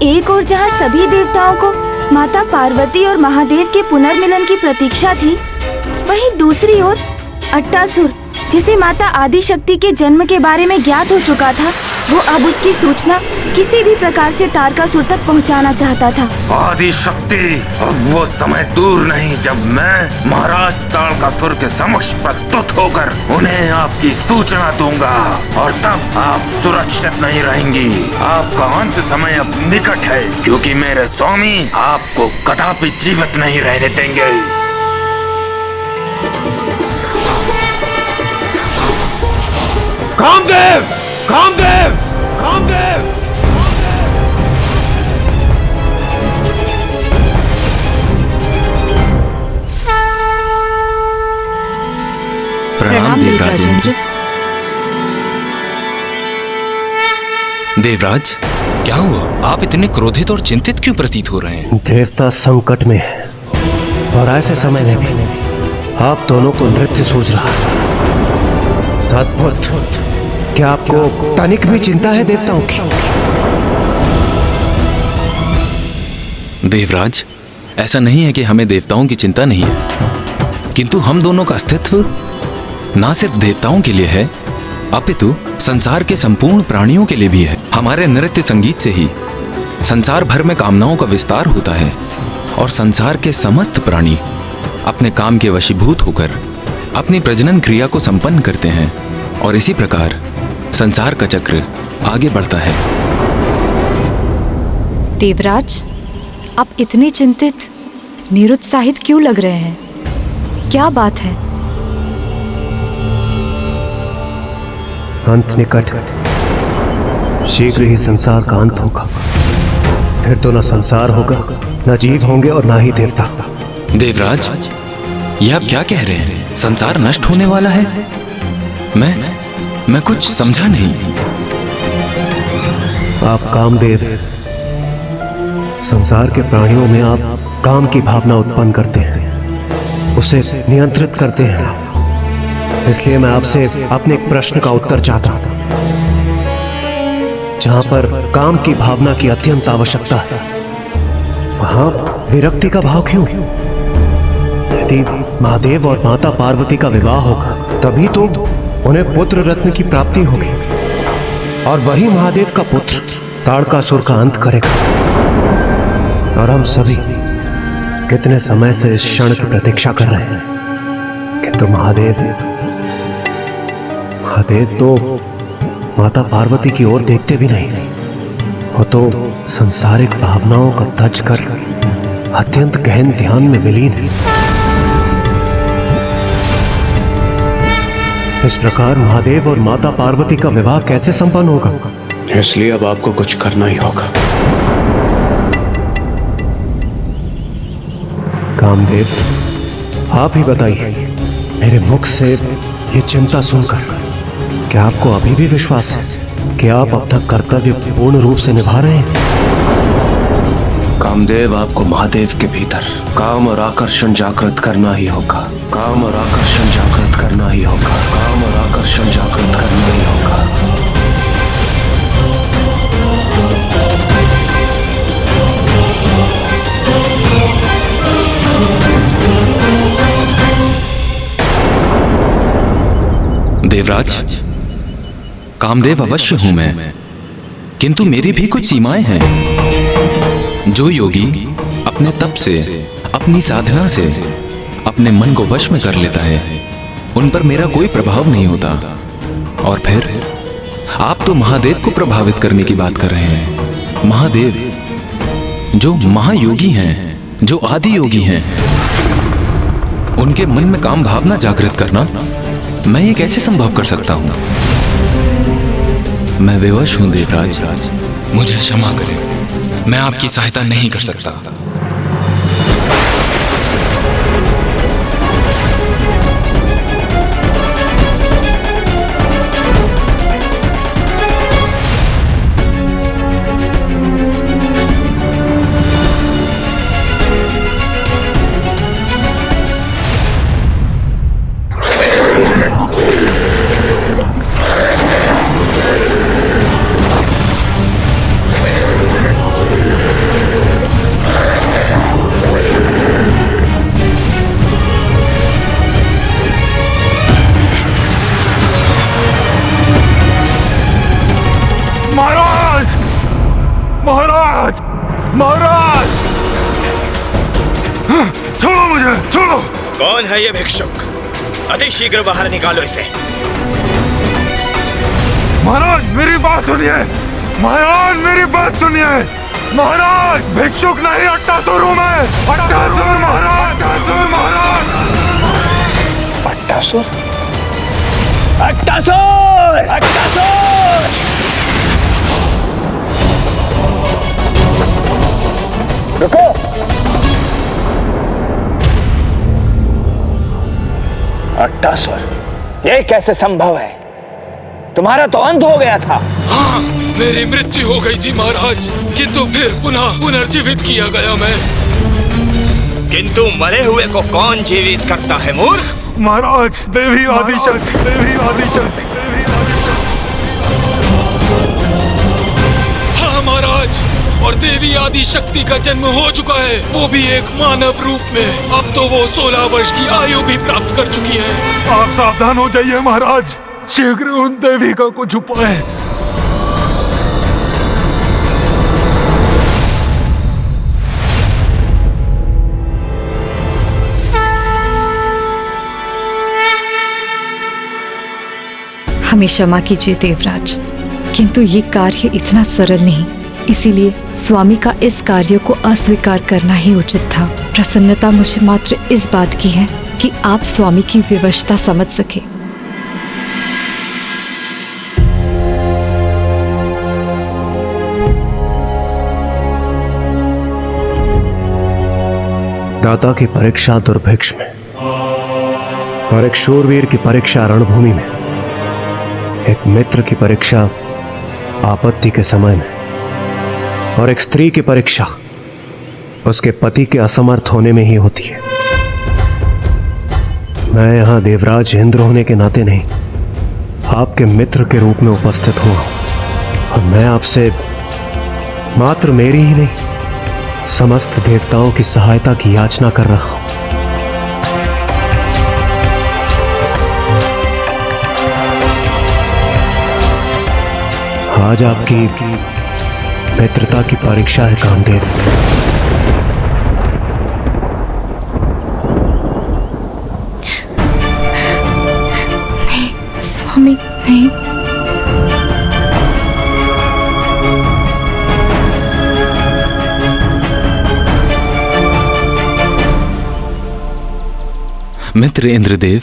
एक ओर जहाँ सभी देवताओं को माता पार्वती और महादेव के पुनर्मिलन की प्रतीक्षा थी, वहीं दूसरी ओर अट्टासुर, जिसे माता आदिशक्ति के जन्म के बारे में ज्ञात हो चुका था, वो अब उसकी सूचना किसी भी प्रकार से तारकासुर तक पहुंचाना चाहता था। आदिशक्ति, अब वो समय दूर नहीं जब मैं महाराज तारकासुर के समक्ष प्रस्तुत होकर उन्हें आपकी सूचना दूंगा और तब आप सुरक्षित नहीं रहेंगी। आपका अंत समय अब निकट है, क्योंकि मेरे स्वामी आपको कदापि जीवित नहीं रहने देंगे। कामदेव! कामदेव! कामदेव! प्रणाम देवराज इंद्र। देवराज, क्या हुआ? आप इतने क्रोधित और चिंतित क्यों प्रतीत हो रहे हैं? देवता संकट में है और ऐसे समय में भी आप दोनों को नृत्य सूझ रहा है। अद्भुत! क्या आपको तनिक भी चिंता है देवताओं की? देवराज, ऐसा नहीं है कि हमें देवताओं की चिंता नहीं है, किंतु हम दोनों का अस्तित्व ना सिर्फ देवताओं के लिए है, अपितु संसार के संपूर्ण प्राणियों के लिए भी है। हमारे नृत्य संगीत से ही संसार भर में कामनाओं का विस्तार होता है और संसार के समस्त प्राणी अपने काम के वशीभूत होकर अपनी प्रजनन क्रिया को संपन्न करते हैं और इसी प्रकार संसार का चक्र आगे बढ़ता है। देवराज, आप इतने चिंतित, निरुत्साहित क्यों लग रहे हैं? क्या बात है? अंत निकट, शीघ्र ही संसार का अंत होगा। फिर तो न संसार होगा, न जीव होंगे और न ही देवता। देवराज, ये आप क्या कह रहे हैं? संसार नष्ट होने वाला है? मैं कुछ समझा नहीं। आप कामदेव, संसार के प्राणियों में आप काम की भावना उत्पन्न करते हैं, उसे नियंत्रित करते हैं। इसलिए मैं आपसे अपने एक प्रश्न का उत्तर चाहता हूं। जहां पर काम की भावना की अत्यंत आवश्यकता है, वहां विरक्ति का भाव क्यों? यदि महादेव और माता पार्वती का विवाह होगा, तभी तो उन्हें पुत्र रत्न की प्राप्ति होगी और वही महादेव का पुत्र तारकासुर का अंत करेगा। और हम सभी कितने समय से इस क्षण की प्रतीक्षा कर रहे हैं, किंतु महादेव तो माता पार्वती की ओर देखते भी नहीं। वो तो सांसारिक भावनाओं का तज कर अत्यंत गहन ध्यान में विलीन है। इस प्रकार महादेव और माता पार्वती का विवाह कैसे संपन्न होगा? इसलिए अब आपको कुछ करना ही होगा। कामदेव, आप ही बताइए, मेरे मुख से ये चिंता सुनकर क्या आपको अभी भी विश्वास है कि आप अपना कर्तव्य पूर्ण रूप से निभा रहे हैं? कामदेव, आपको महादेव के भीतर काम और आकर्षण जागृत करना ही होगा। काम और आकर्षण जागृत करना ही होगा। काम और आकर्षण जागृत करना ही होगा। देवराज, कामदेव अवश्य हूं मैं, किंतु मेरी भी कुछ सीमाएं हैं। जो योगी अपने तप से, अपनी साधना से अपने मन को वश में कर लेता है, उन पर मेरा कोई प्रभाव नहीं होता। और फिर आप तो महादेव को प्रभावित करने की बात कर रहे हैं। महादेव जो महायोगी हैं, जो आदि योगी हैं, उनके मन में काम भावना जागृत करना मैं ये कैसे संभव कर सकता हूं? मैं विवश हूं देवराज, मुझे क्षमा करें, मैं आपकी सहायता नहीं कर सकता। महाराज! छोड़ो मुझे, छोड़ो! कौन है ये भिक्षुक? अति शीघ्र बाहर निकालो इसे। महाराज मेरी बात सुनिए, महाराज मेरी बात सुनिए। महाराज भिक्षुक नहीं, अट्टासुर हूं मैं। अट्टासुर महाराज, अट्टासुर महाराज। अट्टासुर? अट्टासुर! अट्टासुर! रुको! अट्टासुर, ये कैसे संभव है? तुम्हारा तो अंत हो गया था। हाँ, मेरी मृत्यु हो गई थी महाराज, किंतु फिर पुनः पुनर्जीवित किया गया मैं। किंतु मरे हुए को कौन जीवित करता है मूर्ख? महाराज देवी आदिशक्ति, देवी आदिशक्ति, देवी आदिशक्ति। हाँ महाराज, और देवी आदि शक्ति का जन्म हो चुका है, वो भी एक मानव रूप में। अब तो वो 16 वर्ष की आयु भी प्राप्त कर चुकी है। आप सावधान हो जाइए महाराज, शीघ्र उन देविका को छुपाएं। हमें क्षमा कीजिए देवराज, किंतु ये कार्य इतना सरल नहीं, इसीलिए स्वामी का इस कार्य को अस्वीकार करना ही उचित था। प्रसन्नता मुझे मात्र इस बात की है कि आप स्वामी की विवशता समझ सके। दाता की परीक्षा दुर्भिक्ष में, और एक शूरवीर की परीक्षा रणभूमि में, एक मित्र की परीक्षा आपत्ति के समय में, और एक स्त्री की परीक्षा उसके पति के असमर्थ होने में ही होती है। मैं यहां देवराज इंद्र होने के नाते नहीं, आपके मित्र के रूप में उपस्थित हुआ हूं, और मैं आपसे मात्र मेरी ही नहीं, समस्त देवताओं की सहायता की याचना कर रहा हूं। आज आपकी मित्रता की परीक्षा है कामदेव। नहीं स्वामी, नहीं। मित्र इंद्रदेव,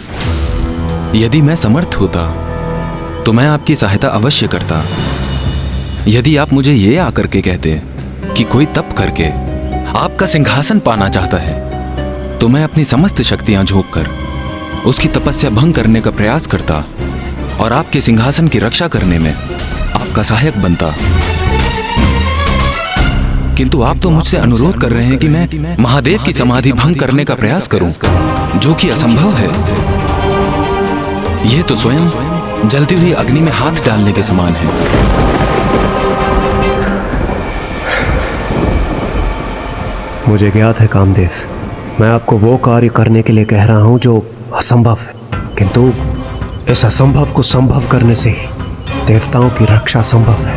यदि मैं समर्थ होता तो मैं आपकी सहायता अवश्य करता। यदि आप मुझे ये आकर के कहते कि कोई तप करके आपका सिंहासन पाना चाहता है, तो मैं अपनी समस्त शक्तियां झोंक कर उसकी तपस्या भंग करने का प्रयास करता और आपके सिंहासन की रक्षा करने में आपका सहायक बनता। किंतु आप तो मुझसे अनुरोध कर रहे हैं कि मैं महादेव की समाधि भंग करने का प्रयास करूं, जो कि असंभव है। यह तो स्वयं जलती हुई अग्नि में हाथ डालने के समान है। मुझे ज्ञात है कामदेव, मैं आपको वो कार्य करने के लिए कह रहा हूं जो असंभव है, किंतु इस असंभव को संभव करने से ही देवताओं की रक्षा संभव है।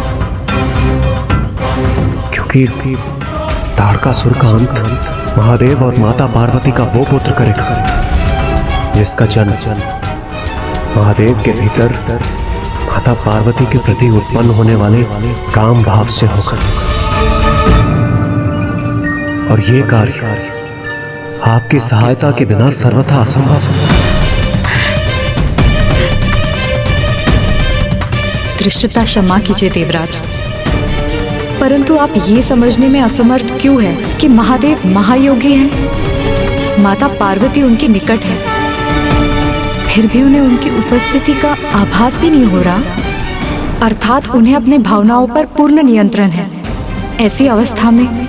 क्योंकि ताड़कासुर का अंत महादेव और माता पार्वती का वो पुत्र करेगा जिसका जन्म महादेव के भीतर माता पार्वती के प्रति उत्पन्न होने वाले काम भाव से होगा। और ये कार्य आपकी सहायता के बिना सर्वथा असंभव है। धृष्टता क्षमा कीजिए देवराज, परंतु आप ये समझने में असमर्थ क्यों हैं कि महादेव महायोगी हैं, माता पार्वती उनके निकट है, फिर भी उन्हें उनकी उपस्थिति का आभास भी नहीं हो रहा, अर्थात उन्हें अपने भावनाओं पर पूर्ण नियंत्रण है। ऐसी अवस्था में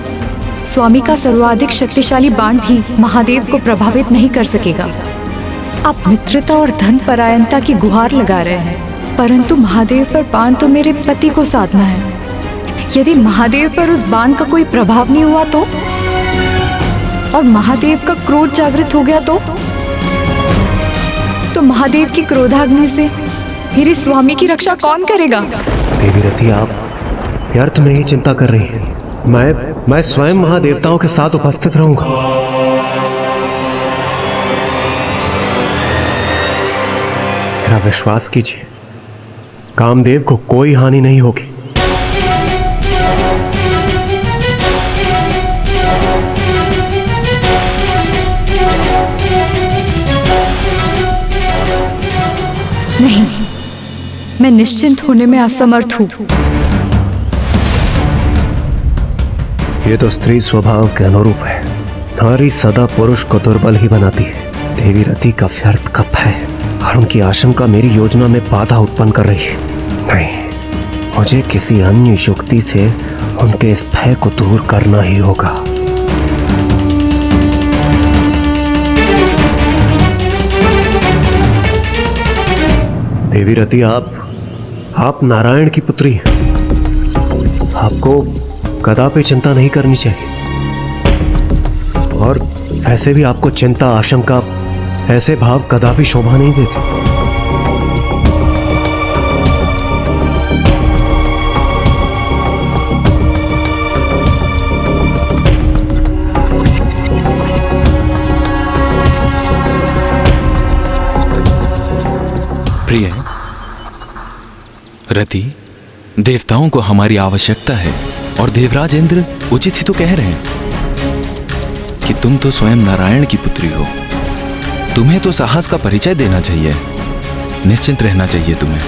स्वामी का सर्वाधिक शक्तिशाली बाण भी महादेव को प्रभावित नहीं कर सकेगा। आप मित्रता और धन परायणता की गुहार लगा रहे हैं, परंतु महादेव पर बाण तो मेरे पति को साधना है। यदि महादेव पर उस बाण का कोई प्रभाव नहीं हुआ तो, और महादेव का क्रोध जागृत हो गया तो महादेव की क्रोधाग्नि से मेरे स्वामी की रक्षा कौन करेगा? देवी रति, आप व्यर्थ में ही चिंता कर रही हैं। मैं स्वयं महादेवताओं के साथ उपस्थित रहूंगा। मेरा विश्वास कीजिए, कामदेव को कोई हानि नहीं होगी। नहीं, मैं निश्चिंत होने में असमर्थ हूं। ये तो स्त्री स्वभाव के अनुरूप है। नारी सदा पुरुष को दुर्बल ही बनाती है। देवी रति का व्यर्थ का भय और उनकी आशंका मेरी योजना में बाधा उत्पन्न कर रही है। नहीं, मुझे किसी अन्य युक्ति से उनके इस भय को दूर करना ही होगा। देवी रति, आप नारायण की पुत्री हैं। आपको कदापि चिंता नहीं करनी चाहिए। और वैसे भी आपको चिंता, आशंका, ऐसे भाव कदापि शोभा नहीं देते। प्रिय रति, देवताओं को हमारी आवश्यकता है और देवराज इंद्र उचित ही तो कह रहे हैं कि तुम तो स्वयं नारायण की पुत्री हो। तुम्हें तो साहस का परिचय देना चाहिए, निश्चिंत रहना चाहिए तुम्हें।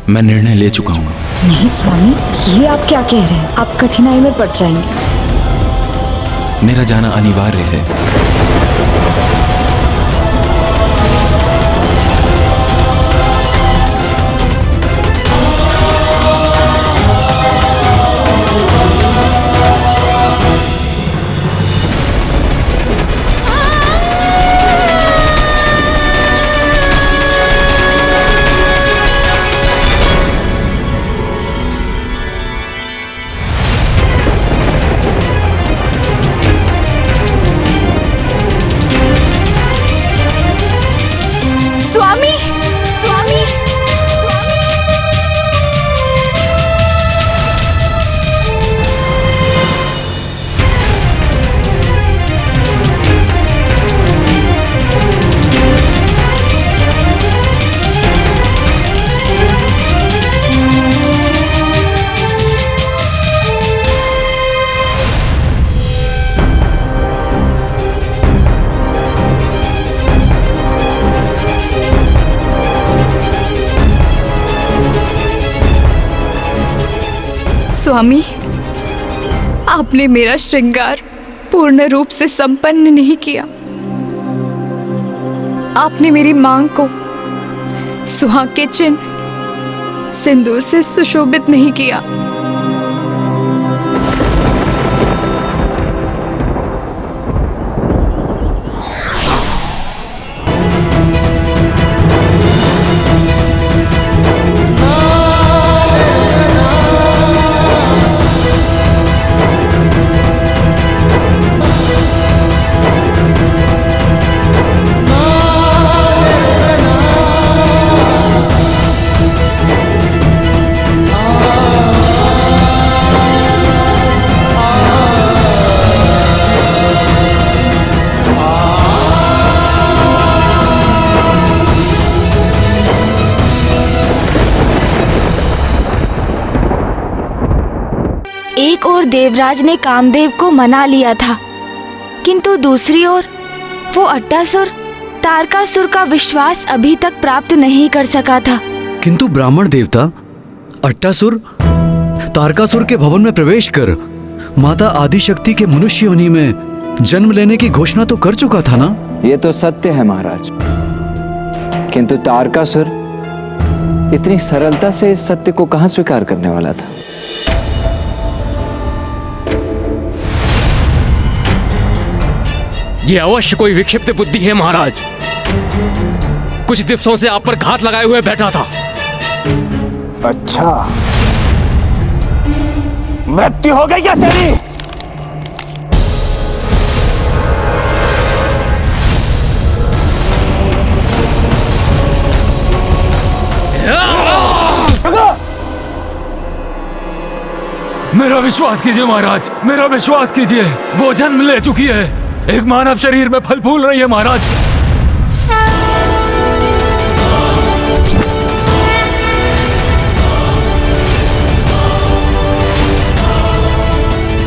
मैं निर्णय ले चुका हूं। नहीं स्वामी, ये आप क्या कह रहे हैं? आप कठिनाई में पड़ जाएंगे। मेरा जाना अनिवार्य है। स्वामी, स्वामी, स्वामी। स्वामी, आपने मेरा श्रृंगार पूर्ण रूप से संपन्न नहीं किया। आपने मेरी मांग को सुहाग के चिन्ह सिंदूर से सुशोभित नहीं किया। एक ओर देवराज ने कामदेव को मना लिया था, किंतु दूसरी ओर वो अट्टासुर तारकासुर का विश्वास अभी तक प्राप्त नहीं कर सका था। किंतु ब्राह्मण देवता अट्टासुर तारकासुर के भवन में प्रवेश कर माता आदिशक्ति के मनुष्य योनि में जन्म लेने की घोषणा तो कर चुका था ना? ये तो सत्य है महाराज, किंतु तारकासुर इतनी सरलता से इस सत्य को कहां स्वीकार करने वाला था? ये अवश्य कोई विक्षिप्त बुद्धि है महाराज। कुछ दिवसों से आप पर घात लगाए हुए बैठा था। अच्छा, मृत्यु हो गई है तेरी? मेरा विश्वास कीजिए महाराज, मेरा विश्वास कीजिए। वो जन्म ले चुकी है, एक मानव शरीर में फल फूल रही है महाराज।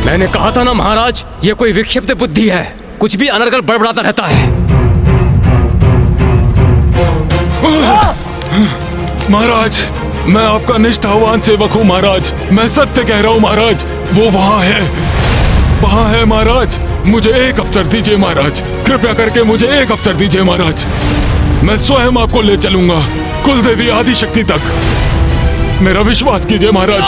मैंने कहा था ना महाराज, ये कोई विक्षिप्त बुद्धि है, कुछ भी अनर्गल बड़बड़ाता रहता है। महाराज, मैं आपका निष्ठावान सेवक हूँ महाराज, मैं सत्य कह रहा हूँ महाराज। वो वहाँ है महाराज। मुझे एक अवसर दीजिए महाराज, कृपया करके मुझे एक अवसर दीजिए महाराज। मैं स्वयं आपको ले चलूंगा कुलदेवी आदिशक्ति तक। मेरा विश्वास कीजिए महाराज।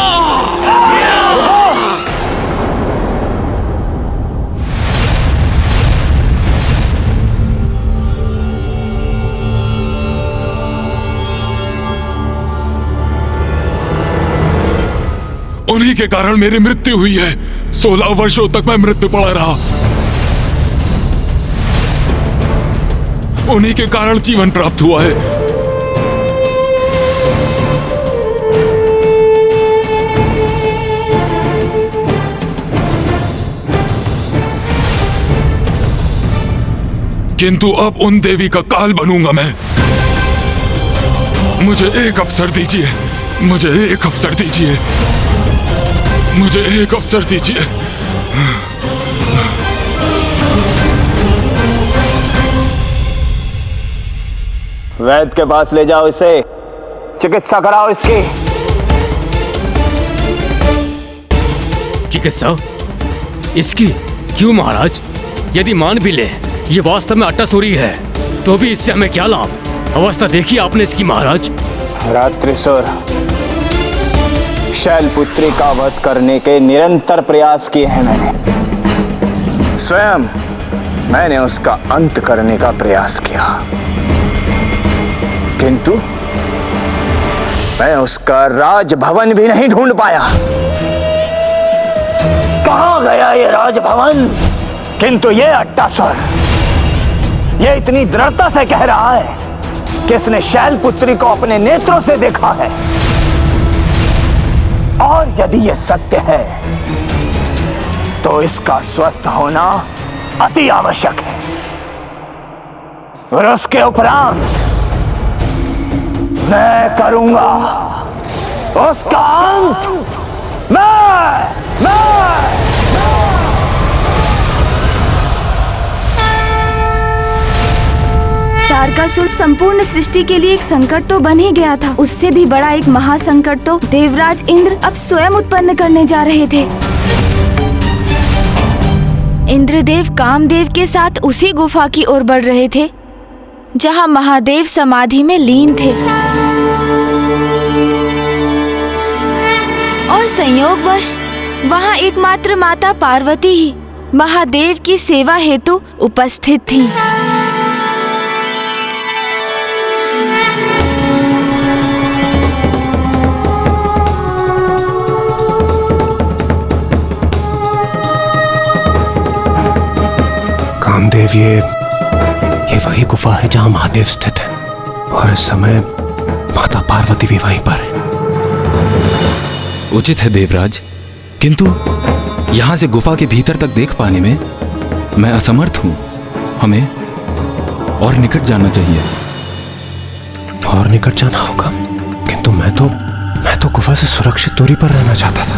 उन्हीं के कारण मेरी मृत्यु हुई है। 16 वर्षों तक मैं मृत्यु पड़ा रहा। उन्हीं के कारण जीवन प्राप्त हुआ है। किंतु अब उन देवी का काल बनूंगा मैं। मुझे एक अवसर दीजिए, मुझे एक अवसर दीजिए, मुझे एक अवसर दीजिए। वैद्य के पास ले जाओ इसे, चिकित्सा कराओ इसकी। चिकित्सा इसकी? क्यों महाराज? यदि मान भी ले ये वास्तव में अट्टासुरी है, तो भी इससे हमें क्या लाभ? अवस्था देखी आपने इसकी महाराज। रात्रिसुर शैलपुत्री का वध करने के निरंतर प्रयास किए हैं मैंने। स्वयं मैंने उसका अंत करने का प्रयास किया, किंतु मैं उसका राजभवन भी नहीं ढूंढ पाया। कहां गया ये राजभवन? किंतु ये अट्टासुर, ये इतनी दृढ़ता से कह रहा है कि इसने शैलपुत्री को अपने नेत्रों से देखा है। और यदि यह सत्य है तो इसका स्वस्थ होना अति आवश्यक है। और उसके उपरांत मैं करूंगा उसका अंत। मैं तारकासुर संपूर्ण सृष्टि के लिए एक संकट तो बन ही गया था, उससे भी बड़ा एक महासंकट तो देवराज इंद्र अब स्वयं उत्पन्न करने जा रहे थे। इंद्रदेव कामदेव के साथ उसी गुफा की ओर बढ़ रहे थे जहां महादेव समाधि में लीन थे, और संयोगवश वहां एकमात्र माता पार्वती ही महादेव की सेवा हेतु उपस्थित थी। कामदेव, ये वही गुफा है जहां महादेव स्थित है, और इस समय माता पार्वती भी वहीं पर है। उचित है देवराज, किंतु यहां से गुफा के भीतर तक देख पाने में मैं असमर्थ हूं। हमें और निकट जाना चाहिए। और निकट जाना होगा, किंतु मैं तो गुफा से सुरक्षित दूरी पर रहना चाहता था।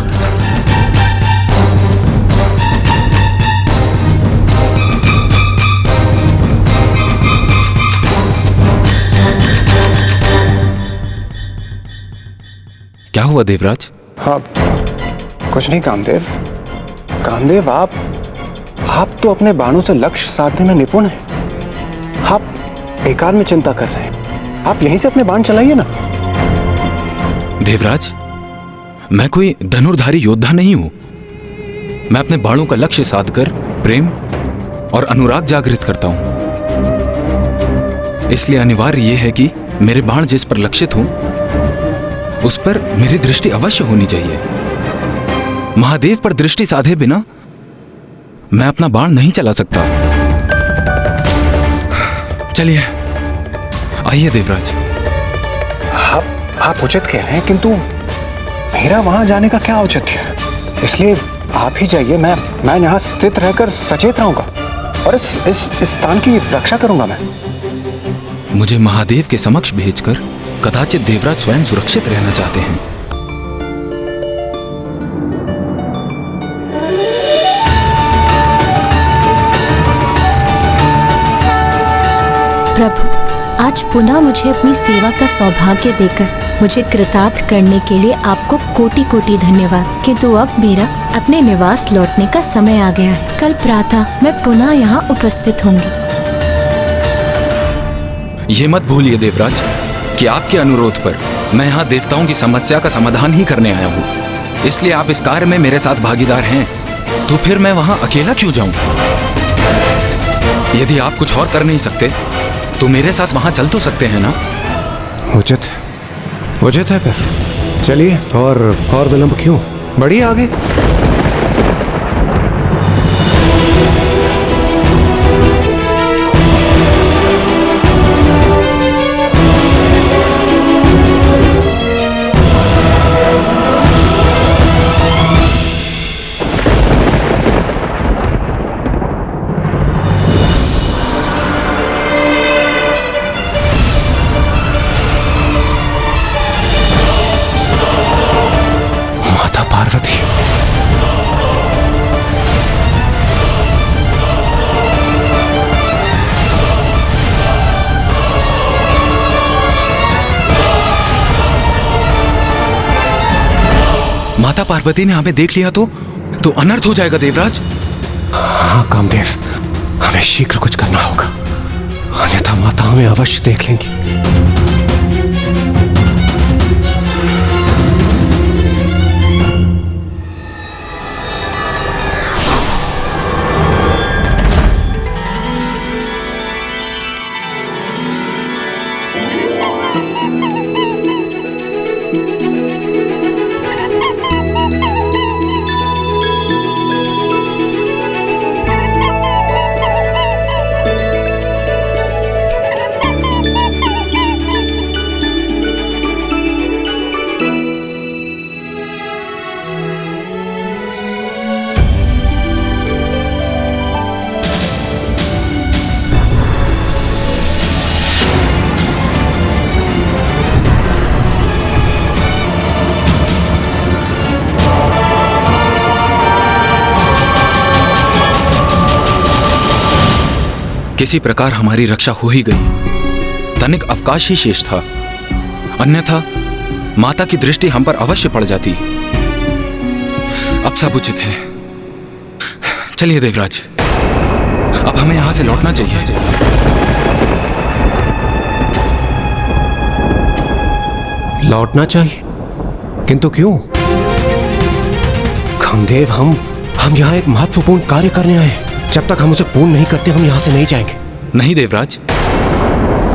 क्या हुआ देवराज? हाँ, कुछ नहीं कामदेव। कामदेव, आप तो अपने बाणों से लक्ष्य साधने में निपुण हैं। आप बेकार में चिंता कर रहे हैं। आप यहीं से अपने बाण चलाइए ना। देवराज, मैं कोई धनुर्धारी योद्धा नहीं हूं। मैं अपने बाणों का लक्ष्य साधकर प्रेम और अनुराग जागृत करता हूं। इसलिए अनिवार्य यह है कि मेरे बाण जिस पर लक्षित हों उस पर मेरी दृष्टि अवश्य होनी चाहिए। महादेव पर दृष्टि साधे बिना मैं अपना बाण नहीं चला सकता। चलिए, आइए देवराज। आप उचित कह रहे हैं, किंतु मेरा वहां जाने का क्या औचित्य है? इसलिए आप ही जाइए, मैं यहाँ स्थित रहकर सचेत रहूंगा और इस स्थान की रक्षा करूंगा मैं। मुझे महादेव के समक्ष भेजकर कदाचित देवराज स्वयं सुरक्षित रहना चाहते हैं। प्रभु, आज पुनः मुझे अपनी सेवा का सौभाग्य देकर मुझे कृतार्थ करने के लिए आपको कोटि कोटि धन्यवाद। किंतु अब मेरा अपने निवास लौटने का समय आ गया है। कल प्रातः मैं पुनः यहाँ उपस्थित होंगी। ये मत भूलिए देवराज कि आपके अनुरोध पर मैं यहाँ देवताओं की समस्या का समाधान ही करने आया हूँ। इसलिए आप इस कार्य में मेरे साथ भागीदार हैं, तो फिर मैं वहाँ अकेला क्यों जाऊँ? यदि आप कुछ और कर नहीं सकते तो मेरे साथ वहाँ चल तो सकते हैं ना? उचित है फिर चलिए, और विलंब क्यों, बढ़िए आगे। माता पार्वती ने हमें देख लिया तो अनर्थ हो जाएगा देवराज। हाँ कामदेव, हमें शीघ्र कुछ करना होगा, अन्यथा माता हमें अवश्य देख लेंगी। किसी प्रकार हमारी रक्षा हो ही गई। तनिक अवकाश ही शेष था, अन्यथा माता की दृष्टि हम पर अवश्य पड़ जाती। अब सब उचित है। चलिए देवराज, अब हमें यहां से लौटना चाहिए। लौटना चाहिए? किंतु क्यों? कामदेव, हम यहाँ एक महत्वपूर्ण कार्य करने आए हैं। जब तक हम उसे पूर्ण नहीं करते हम यहां से नहीं जाएंगे। नहीं देवराज,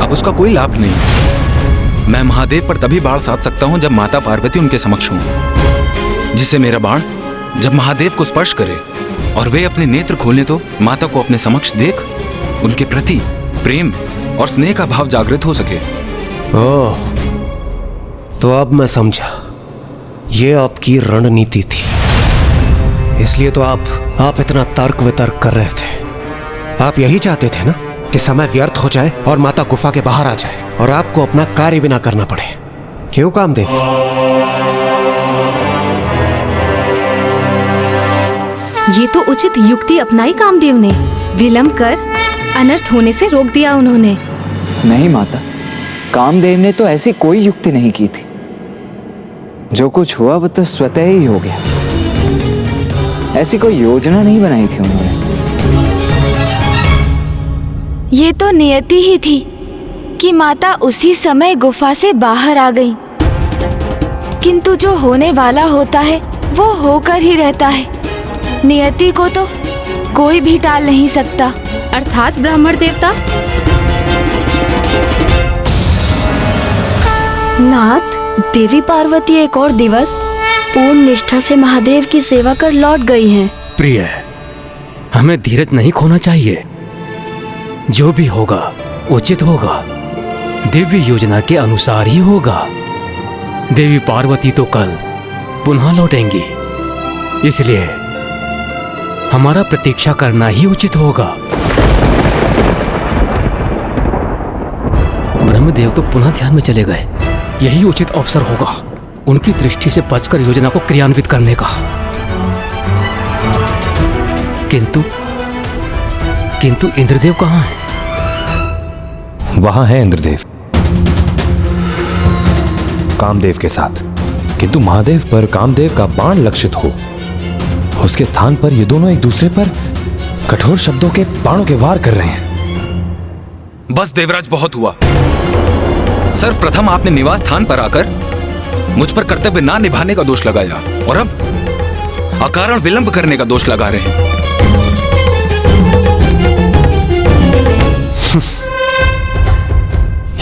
अब उसका कोई लाभ नहीं। मैं महादेव पर तभी बाण साध सकता हूं जब माता पार्वती उनके समक्ष हों, जिससे मेरा बाण जब महादेव को स्पर्श करे और वे अपने नेत्र खोलें तो माता को अपने समक्ष देख उनके प्रति प्रेम और स्नेह का भाव जागृत हो सके। ओह, तो अब मैं समझा, ये आपकी रणनीति थी। इसलिए तो आप इतना तर्क वितर्क कर रहे थे। आप यही चाहते थे ना कि समय व्यर्थ हो जाए और माता गुफा के बाहर आ जाए और आपको अपना कार्य भी ना करना पड़े। क्यों कामदेव? ये तो उचित युक्ति अपनाई कामदेव ने। विलंब कर अनर्थ होने से रोक दिया उन्होंने। नहीं माता, कामदेव ने तो ऐसी कोई युक्ति नहीं की थी। जो कुछ हुआ वो तो स्वतः ही हो गया। ऐसी कोई योजना नहीं बनाई थी उन्होंने। ये तो नियति ही थी कि माता उसी समय गुफा से बाहर आ गई। किंतु जो होने वाला होता है वो होकर ही रहता है। नियति को तो कोई भी टाल नहीं सकता। अर्थात ब्राह्मण देवता? नाथ, देवी पार्वती एक और दिवस पूर्ण निष्ठा से महादेव की सेवा कर लौट गई हैं। प्रिय, हमें धीरज नहीं खोना चाहिए। जो भी होगा उचित होगा, दिव्य योजना के अनुसार ही होगा। देवी पार्वती तो कल पुनः लौटेंगी। इसलिए हमारा प्रतीक्षा करना ही उचित होगा। ब्रह्मदेव तो पुनः ध्यान में चले गए। यही उचित अवसर होगा उनकी दृष्टि से बचकर योजना को क्रियान्वित करने का। किंतु इंद्रदेव कहाँ है? वहां है इंद्रदेव, कामदेव के साथ। किंतु महादेव पर कामदेव का बाण लक्षित हो, उसके स्थान पर ये दोनों एक दूसरे पर कठोर शब्दों के बाणों के वार कर रहे हैं। बस देवराज, बहुत हुआ। सर्वप्रथम आपने निवास स्थान पर आकर मुझ पर कर्तव्य ना निभाने का दोष लगाया और अब अकारण विलंब करने का दोष लगा रहे हैं।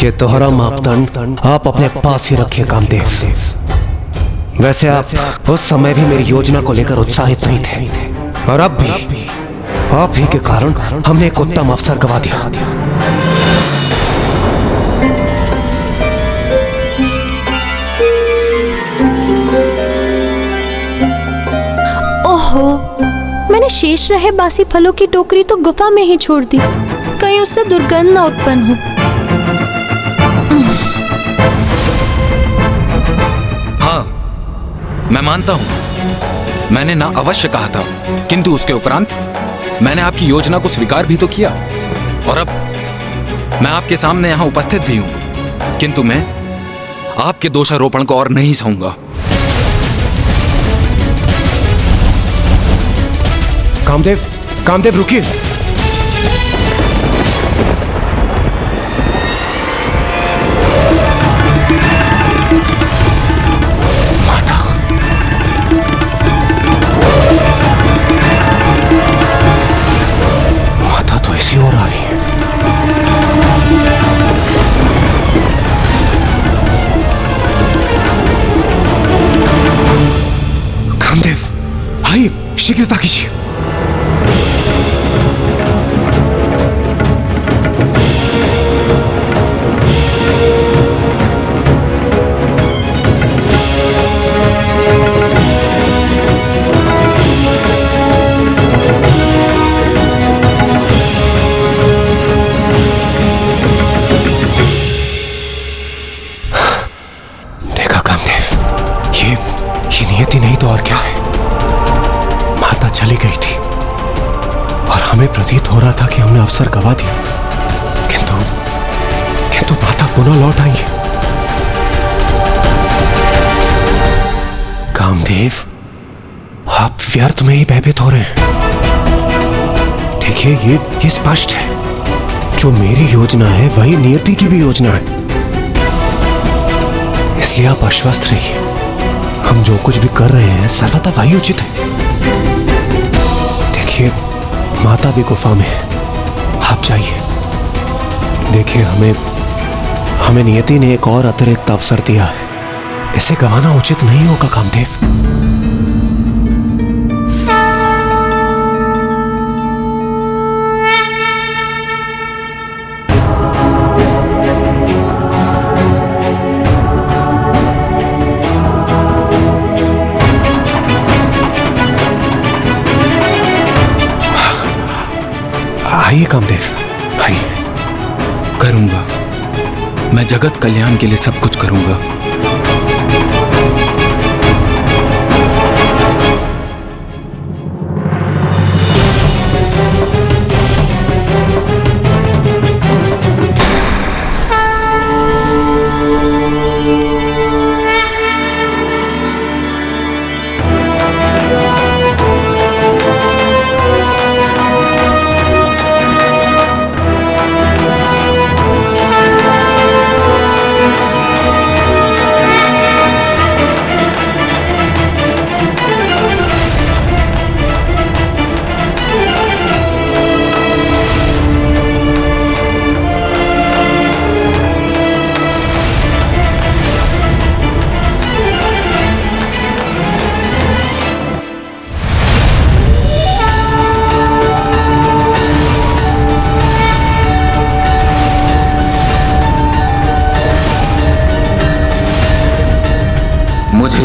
ये दोहरा मापदंड आप अपने पास ही रखिए कामदेव। वैसे आप उस समय भी मेरी योजना को लेकर उत्साहित नहीं थे और अब भी आप ही के कारण हमने एक उत्तम अवसर गंवा दिया। ओहो, मैंने शेष रहे बासी फलों की टोकरी तो गुफा में ही छोड़ दी, कहीं उससे दुर्गंध न उत्पन्न हो। हाँ, मैं मानता हूं, मैंने ना अवश्य कहा था, किंतु उसके उपरांत मैंने आपकी योजना को स्वीकार भी तो किया और अब मैं आपके सामने यहां उपस्थित भी हूं, किंतु मैं आपके दोषारोपण को और नहीं सहूंगा। कामदेव, कामदेव रुकिए। माता, माता तो ऐसी और आ रही है। कामदेव, आइए, शीघ्रता कीजिए। नियति नहीं तो और क्या है। माता चली गई थी और हमें प्रतीत हो रहा था कि हमने अवसर गंवा दिया, किंतु माता पुनः लौट आई है। कामदेव, आप व्यर्थ में ही भयभीत हो रहे हैं। देखिए, ये स्पष्ट है, जो मेरी योजना है वही नियति की भी योजना है, इसलिए आप आश्वस्त रहिए। हम जो कुछ भी कर रहे हैं सर्वथा वही उचित है। देखिए, माता भी गुफा में है, आप जाइए। देखिए, हमें नियति ने एक और अतिरिक्त अवसर दिया है, इसे गंवाना उचित नहीं होगा कामदेव। आइए कामदेव, आइए। करूंगा, मैं जगत कल्याण के लिए सब कुछ करूंगा।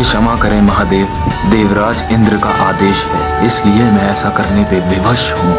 क्षमा करें महादेव, देवराज इंद्र का आदेश है, इसलिए मैं ऐसा करने पे विवश हूँ।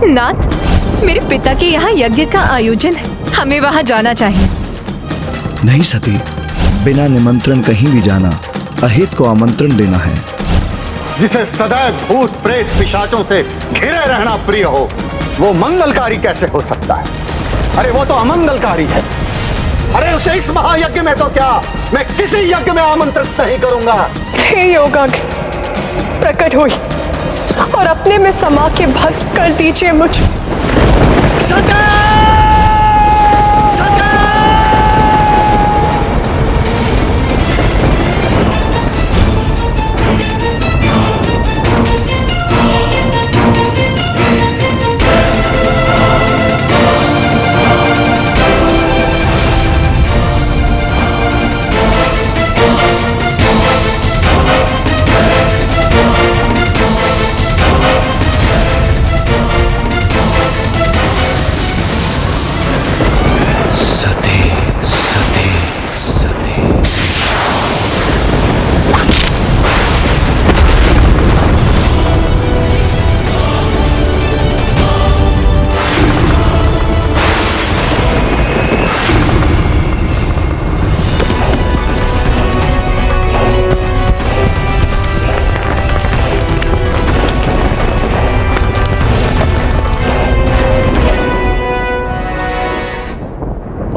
नाथ, मेरे पिता के यहाँ यज्ञ का आयोजन है, हमें वहाँ जाना चाहिए। नहीं सती, बिना निमंत्रण कहीं भी जाना अहित को आमंत्रण देना है। जिसे सदैव भूत प्रेत पिशाचों से घिरे रहना प्रिय हो, वो मंगलकारी कैसे हो सकता है? अरे वो तो अमंगलकारी है। अरे उसे इस महायज्ञ में तो क्या, मैं किसी यज्ञ में आमंत्रित नहीं करूंगा। हे योगाग्नि, प्रकट हुई और अपने में समा के भस्म कर दीजिए मुझे।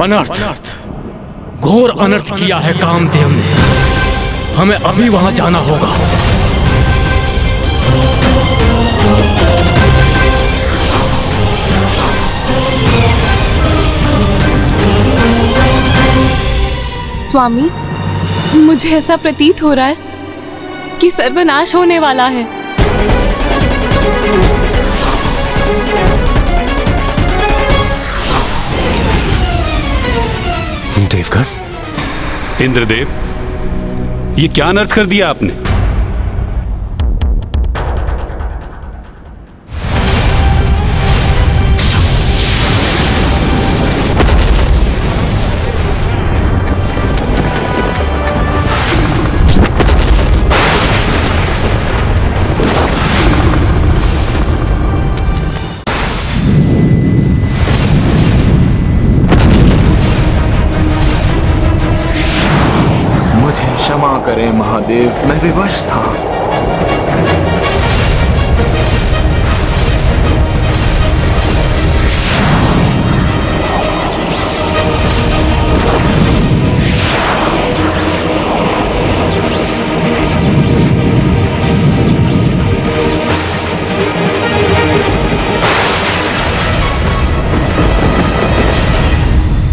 अनर्थ, घोर अनर्थ किया है कामदेव ने। हमें अभी वहां जाना होगा। स्वामी, मुझे ऐसा प्रतीत हो रहा है कि सर्वनाश होने वाला है। देवगण, इंद्रदेव, ये क्या अनर्थ कर दिया आपने? करें महादेव, मैं विवश था।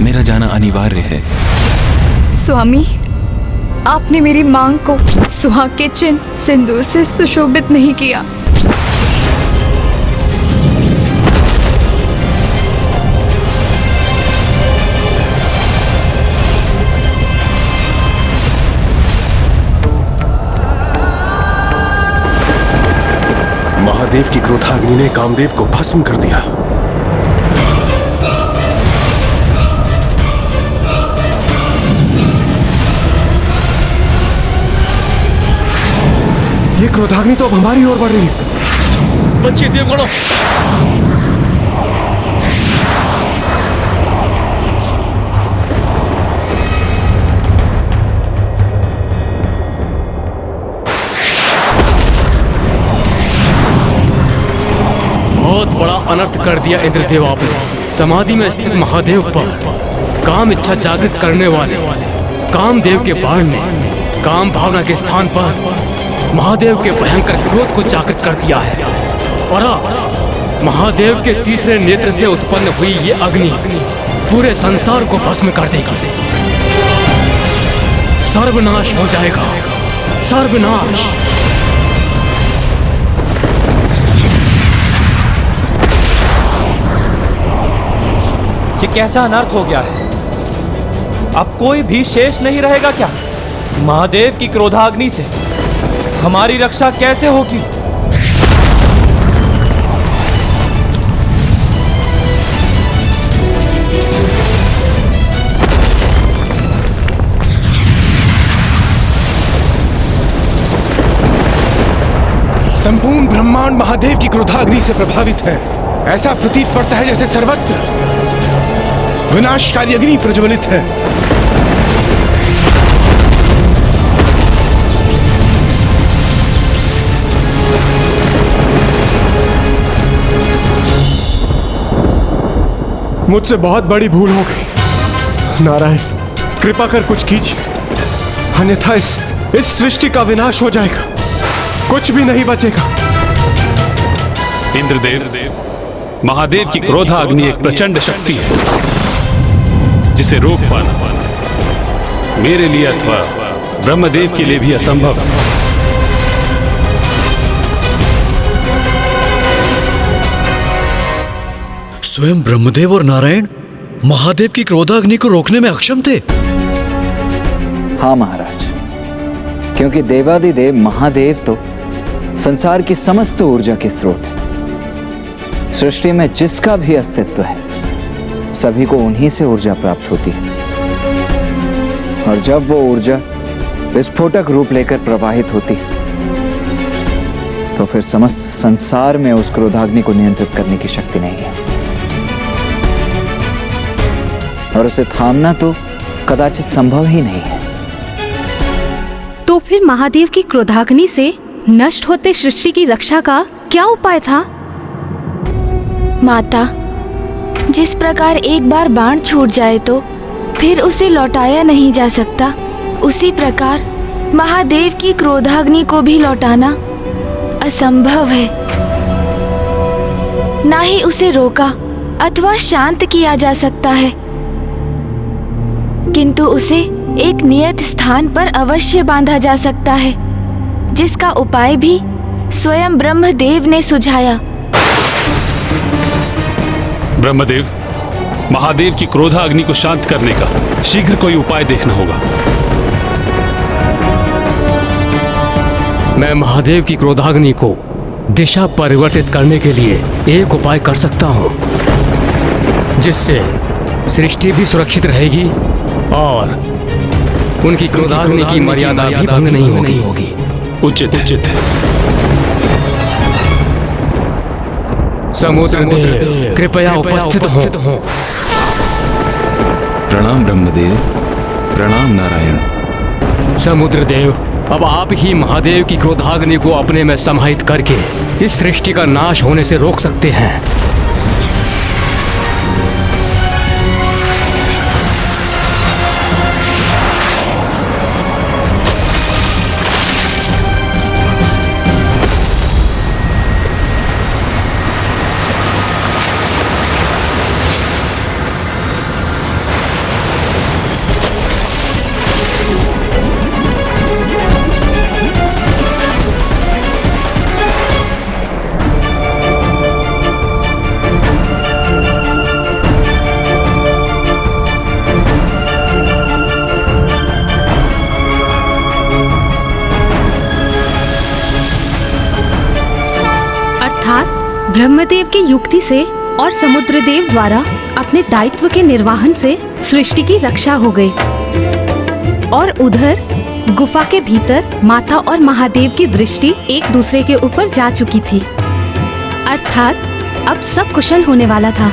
मेरा जाना अनिवार्य है। स्वामी, आपने मेरी मांग को सुहाग के चिन्ह सिंदूर से सुशोभित नहीं किया। महादेव की क्रोधाग्नि ने कामदेव को भस्म कर दिया। ये क्रोधाग्नि तो अब हमारी ओर बढ़ रही है। बचिए देवगणों। बहुत बड़ा अनर्थ कर दिया इंद्रदेव आपने। समाधि में स्थित महादेव पर काम इच्छा जागृत करने वाले कामदेव के बाण ने काम भावना के स्थान पर महादेव के भयंकर क्रोध को जागृत कर दिया है। और अब महादेव के तीसरे नेत्र से उत्पन्न हुई ये अग्नि पूरे संसार को भस्म कर देगी। सर्वनाश हो जाएगा, सर्वनाश। ये कैसा अनर्थ हो गया है? अब कोई भी शेष नहीं रहेगा क्या? महादेव की क्रोधाग्नि से हमारी रक्षा कैसे होगी? संपूर्ण ब्रह्मांड महादेव की क्रोधाग्नि से प्रभावित है। ऐसा प्रतीत पड़ता है जैसे सर्वत्र विनाशकारी अग्नि प्रज्वलित है। मुझसे बहुत बड़ी भूल हो गई। नारायण, कृपा कर कुछ कीजिए, अन्यथा इस सृष्टि का विनाश हो जाएगा, कुछ भी नहीं बचेगा। इंद्रदेव, महादेव की क्रोधाग्नि एक प्रचंड शक्ति है जिसे रोक पाना मेरे लिए अथवा ब्रह्मदेव के लिए भी असंभव है। स्वयं ब्रह्मदेव और नारायण महादेव की क्रोधाग्नि को रोकने में अक्षम थे। हाँ महाराज, क्योंकि देवादिदेव महादेव तो संसार की समस्त ऊर्जा के स्रोत है। सृष्टि में जिसका भी अस्तित्व है सभी को उन्हीं से ऊर्जा प्राप्त होती है। और जब वो ऊर्जा विस्फोटक रूप लेकर प्रवाहित होती है तो फिर समस्त संसार में उस क्रोधाग्नि को नियंत्रित करने की शक्ति नहीं है और उसे थामना तो कदाचित संभव ही नहीं है। तो फिर महादेव की क्रोधाग्नि से नष्ट होते सृष्टि की रक्षा का क्या उपाय था? माता, जिस प्रकार एक बार बाण छूट जाए तो फिर उसे लौटाया नहीं जा सकता, उसी प्रकार महादेव की क्रोधाग्नि को भी लौटाना असंभव है। ना ही उसे रोका अथवा शांत किया जा सकता है, किंतु उसे एक नियत स्थान पर अवश्य बांधा जा सकता है, जिसका उपाय भी स्वयं ब्रह्मदेव ने सुझाया। ब्रह्मदेव, महादेव की क्रोधाग्नि को शांत करने का शीघ्र कोई उपाय देखना होगा। मैं महादेव की क्रोधाग्नि को दिशा परिवर्तित करने के लिए एक उपाय कर सकता हूं, जिससे सृष्टि भी सुरक्षित रहेगी और उनकी क्रोधाग्नि की मर्यादा भी भंग नहीं होगी। उचित है। समुद्र देव कृपया उपस्थित हो। प्रणाम ब्रह्मदेव, प्रणाम नारायण। समुद्र देव, अब आप ही महादेव की क्रोधाग्नि को अपने में समाहित करके इस सृष्टि का नाश होने से रोक सकते हैं। ब्रह्मदेव की युक्ति से और समुद्रदेव द्वारा अपने दायित्व के निर्वहन से सृष्टि की रक्षा हो गई और उधर गुफा के भीतर माता और महादेव की दृष्टि एक दूसरे के ऊपर जा चुकी थी, अर्थात अब सब कुशल होने वाला था।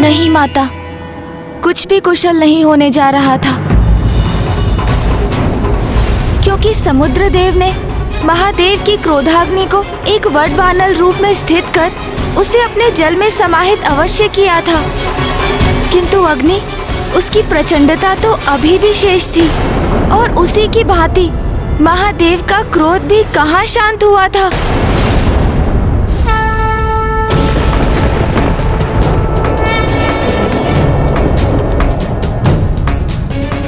नहीं माता, कुछ भी कुशल नहीं होने जा रहा था, क्योंकि समुद्रदेव ने महादेव की क्रोधाग्नि को एक वडवानल रूप में स्थित कर उसे अपने जल में समाहित अवश्य किया था, किंतु अग्नि उसकी प्रचंडता तो अभी भी शेष थी और उसी की भांति महादेव का क्रोध भी कहाँ शांत हुआ था।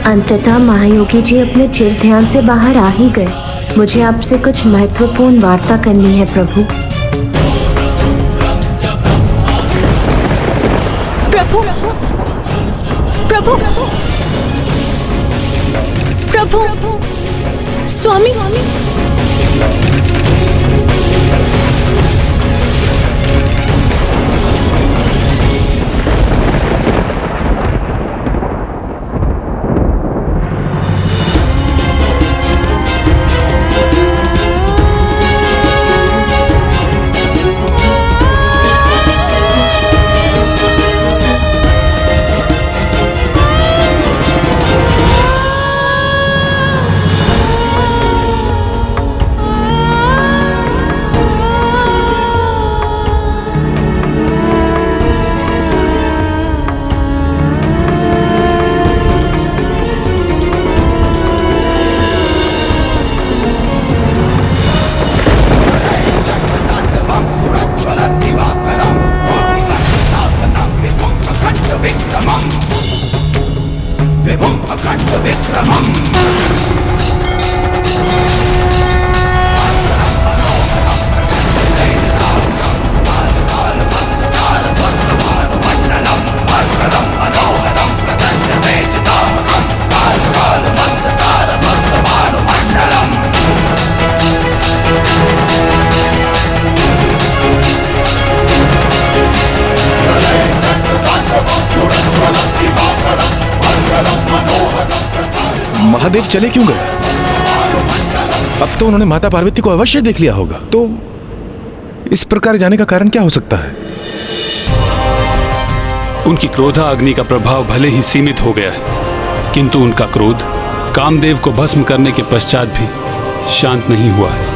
अंततः महायोगी जी अपने चिर ध्यान से बाहर आ ही गए। मुझे आपसे कुछ महत्वपूर्ण वार्ता करनी है प्रभु। प्रभु, प्रभु, प्रभु, स्वामी, महादेव चले क्यों गए? अब तो उन्होंने माता पार्वती को अवश्य देख लिया होगा। तो इस प्रकार जाने का कारण क्या हो सकता है? उनकी क्रोधा अग्नि का प्रभाव भले ही सीमित हो गया है, किंतु उनका क्रोध कामदेव को भस्म करने के पश्चात भी शांत नहीं हुआ है।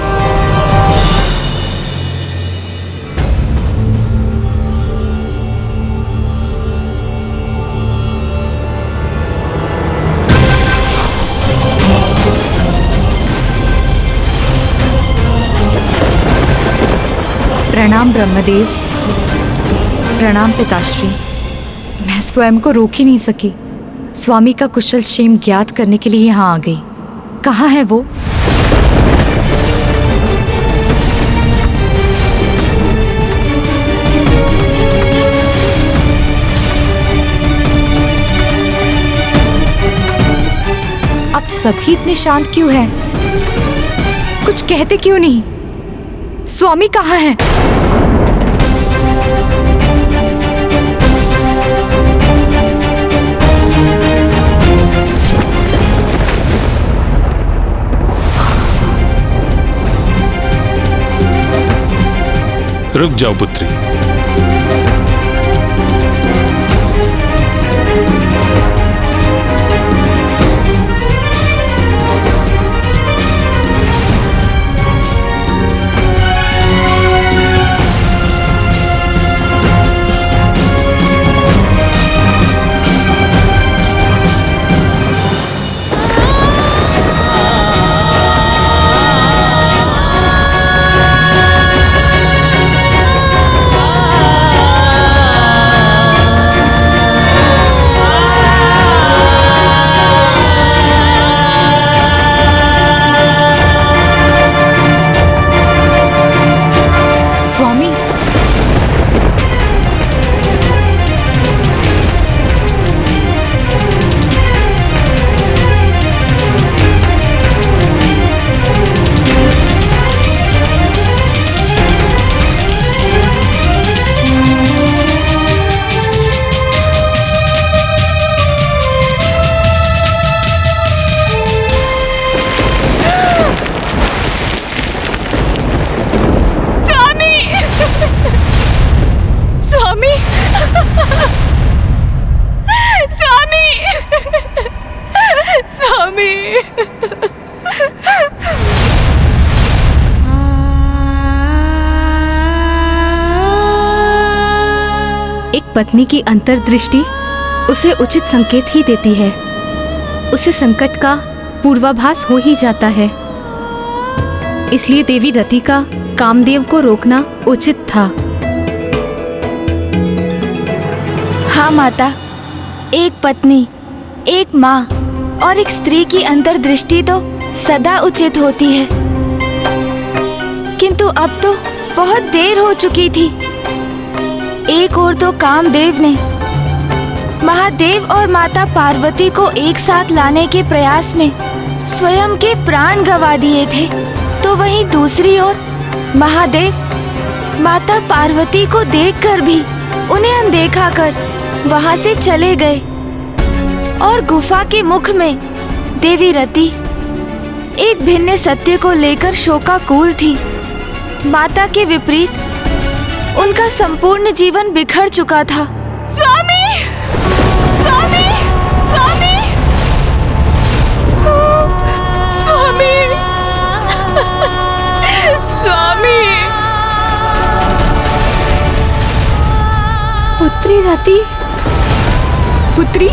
प्रणाम ब्रह्मदेव, प्रणाम पिताश्री। मैं स्वयं को रोक ही नहीं सकी, स्वामी का कुशल क्षेम ज्ञात करने के लिए यहाँ आ गई। कहाँ है वो? अब सभी इतने शांत क्यों हैं? कुछ कहते क्यों नहीं? स्वामी कहाँ हैं? रुक जाओ पुत्री। पत्नी की अंतर्दृष्टि उसे उचित संकेत ही देती है। उसे संकट का पूर्वाभास हो ही जाता है। इसलिए देवी रति का कामदेव को रोकना उचित था। हाँ माता, एक पत्नी, एक माँ और एक स्त्री की अंतर्दृष्टि तो सदा उचित होती है, किंतु अब तो बहुत देर हो चुकी थी। एक ओर तो कामदेव ने महादेव और माता पार्वती को एक साथ लाने के प्रयास में स्वयं के प्राण गंवा दिए थे, तो वहीं दूसरी ओर महादेव माता पार्वती को देखकर भी उन्हें अनदेखा कर वहां से चले गए और गुफा के मुख में देवी रति एक भिन्न सत्य को लेकर शोकाकुल थी। माता के विपरीत उनका संपूर्ण जीवन बिखर चुका था। स्वामी! स्वामी! स्वामी! स्वामी! स्वामी! पुत्री रति, पुत्री?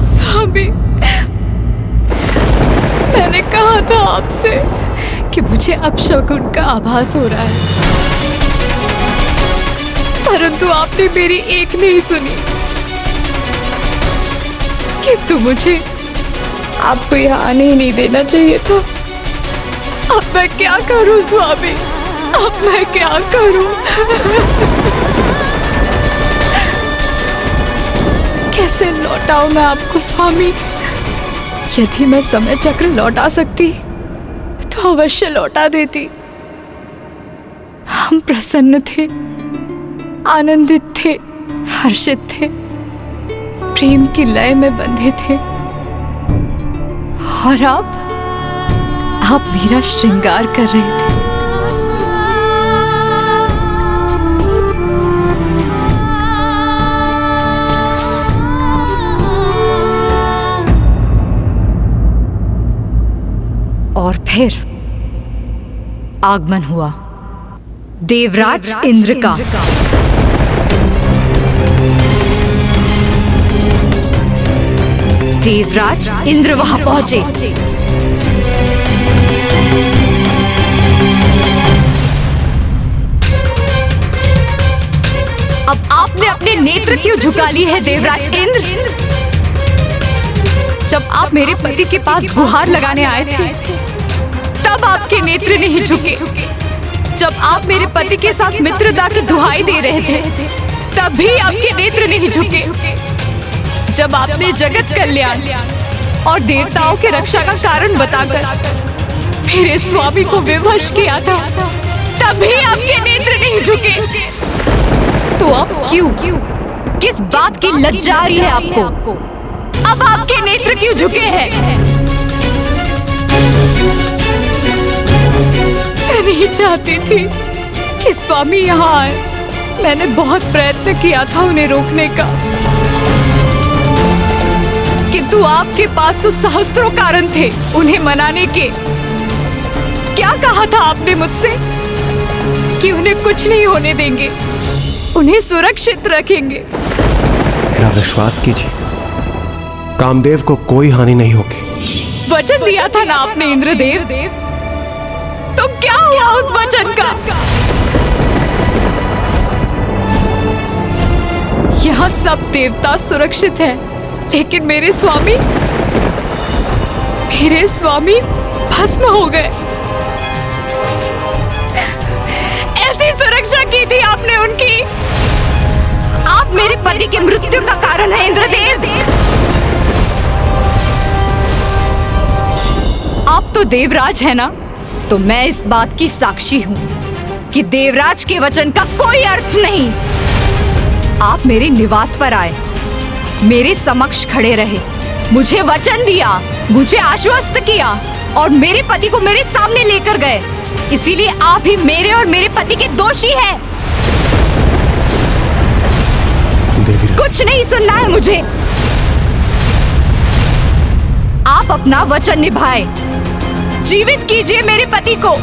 स्वामी, मैंने कहा था आपसे कि मुझे अपशकुन का आभास हो रहा है, परंतु आपने मेरी एक नहीं सुनी। किंतु मुझे आपको यहाँ आने ही नहीं देना चाहिए था। अब मैं क्या करूं स्वामी, अब मैं क्या करूं? कैसे लौटाऊं मैं आपको स्वामी? यदि मैं समय चक्र लौटा सकती तो अवश्य लौटा देती। हम प्रसन्न थे, आनंदित थे, हर्षित थे, प्रेम की लय में बंधे थे, और आप मेरा श्रृंगार कर रहे थे। और फिर आगमन हुआ देवराज इंद्र का। देवराज इंद्र वहां पहुंचे। अब आपने अपने नेत्र क्यों झुका लिए हैं देवराज इंद्र? जब आप मेरे पति के पास गुहार लगाने आए थे तब आपके नेत्र नहीं झुके। जब आप मेरे पति के साथ मित्रता की दुहाई दे रहे थे तब भी आपके नेत्र नहीं झुके। जब आपने जगत कल्याण और देवताओं के रक्षा का कारण बताकर मेरे स्वामी को विवश किया था तब भी आपके नेत्र नहीं झुके। तो अब क्यों? किस बात की लज्जा आ रही है आपको? अब आपके नेत्र क्यों झुके हैं? मैं नहीं चाहती थी कि स्वामी यहाँ आए। मैंने बहुत प्रयत्न किया था उन्हें रोकने का, किंतु आपके पास तो सहस्त्रों कारण थे उन्हें मनाने के। क्या कहा था आपने मुझसे कि उन्हें कुछ नहीं होने देंगे, उन्हें सुरक्षित रखेंगे। मेरा विश्वास कीजिए, कामदेव को कोई हानि नहीं होगी। वचन दिया था ना आपने इंद्रदेव, तो क्या हुआ उस वचन का? यहाँ सब देवता सुरक्षित हैं, लेकिन मेरे स्वामी भस्म हो गए। ऐसी सुरक्षा की थी आपने उनकी। आप मेरे पति की मृत्यु का कारण है इंद्रदेव। आप तो देवराज है ना, तो मैं इस बात की साक्षी हूँ कि देवराज के वचन का कोई अर्थ नहीं। आप मेरे निवास पर आए, मेरे समक्ष खड़े रहे, मुझे वचन दिया, मुझे आश्वस्त किया और मेरे पति को मेरे सामने लेकर गए। इसीलिए आप ही मेरे और मेरे पति के दोषी हैं। कुछ नहीं सुनना है मुझे। आप अपना वचन निभाएं, जीवित कीजिए मेरे पति को।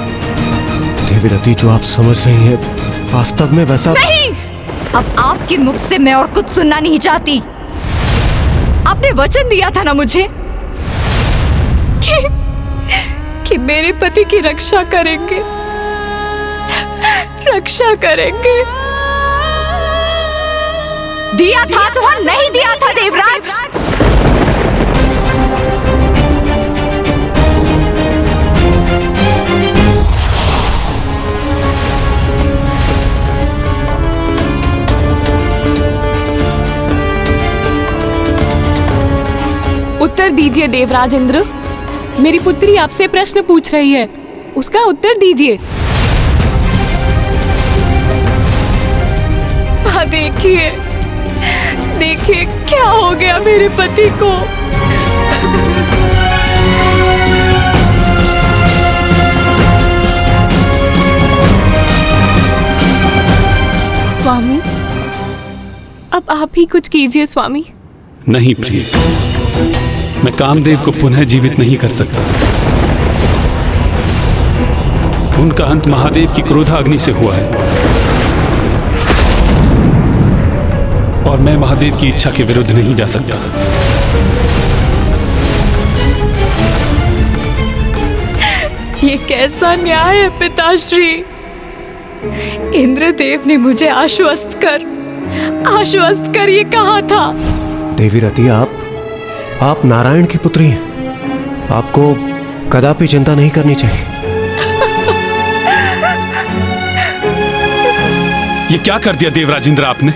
देवी रति, जो आप समझ रही हैं वास्तव में वैसा नहीं। अब आपके मुख से मैं और कुछ सुनना नहीं चाहती। आपने वचन दिया था ना मुझे कि मेरे पति की रक्षा करेंगे, रक्षा करेंगे। दिया था तो नहीं दिया था देवराज? उत्तर दीजिए देवराज इंद्र। मेरी पुत्री आपसे प्रश्न पूछ रही है, उसका उत्तर दीजिए। देखिए देखिए क्या हो गया मेरे पति को। स्वामी, अब आप ही कुछ कीजिए स्वामी। नहीं प्रिय, मैं कामदेव को पुनः जीवित नहीं कर सकता। उनका अंत महादेव की क्रोधाग्नि से हुआ है और मैं महादेव की इच्छा के विरुद्ध नहीं जा सकता। ये कैसा न्याय है पिताश्री? इंद्रदेव ने मुझे आश्वस्त कर ये कहा था। देवी रति, आप नारायण की पुत्री हैं। आपको कदापि चिंता नहीं करनी चाहिए। ये क्या कर दिया देवराज इंद्र आपने?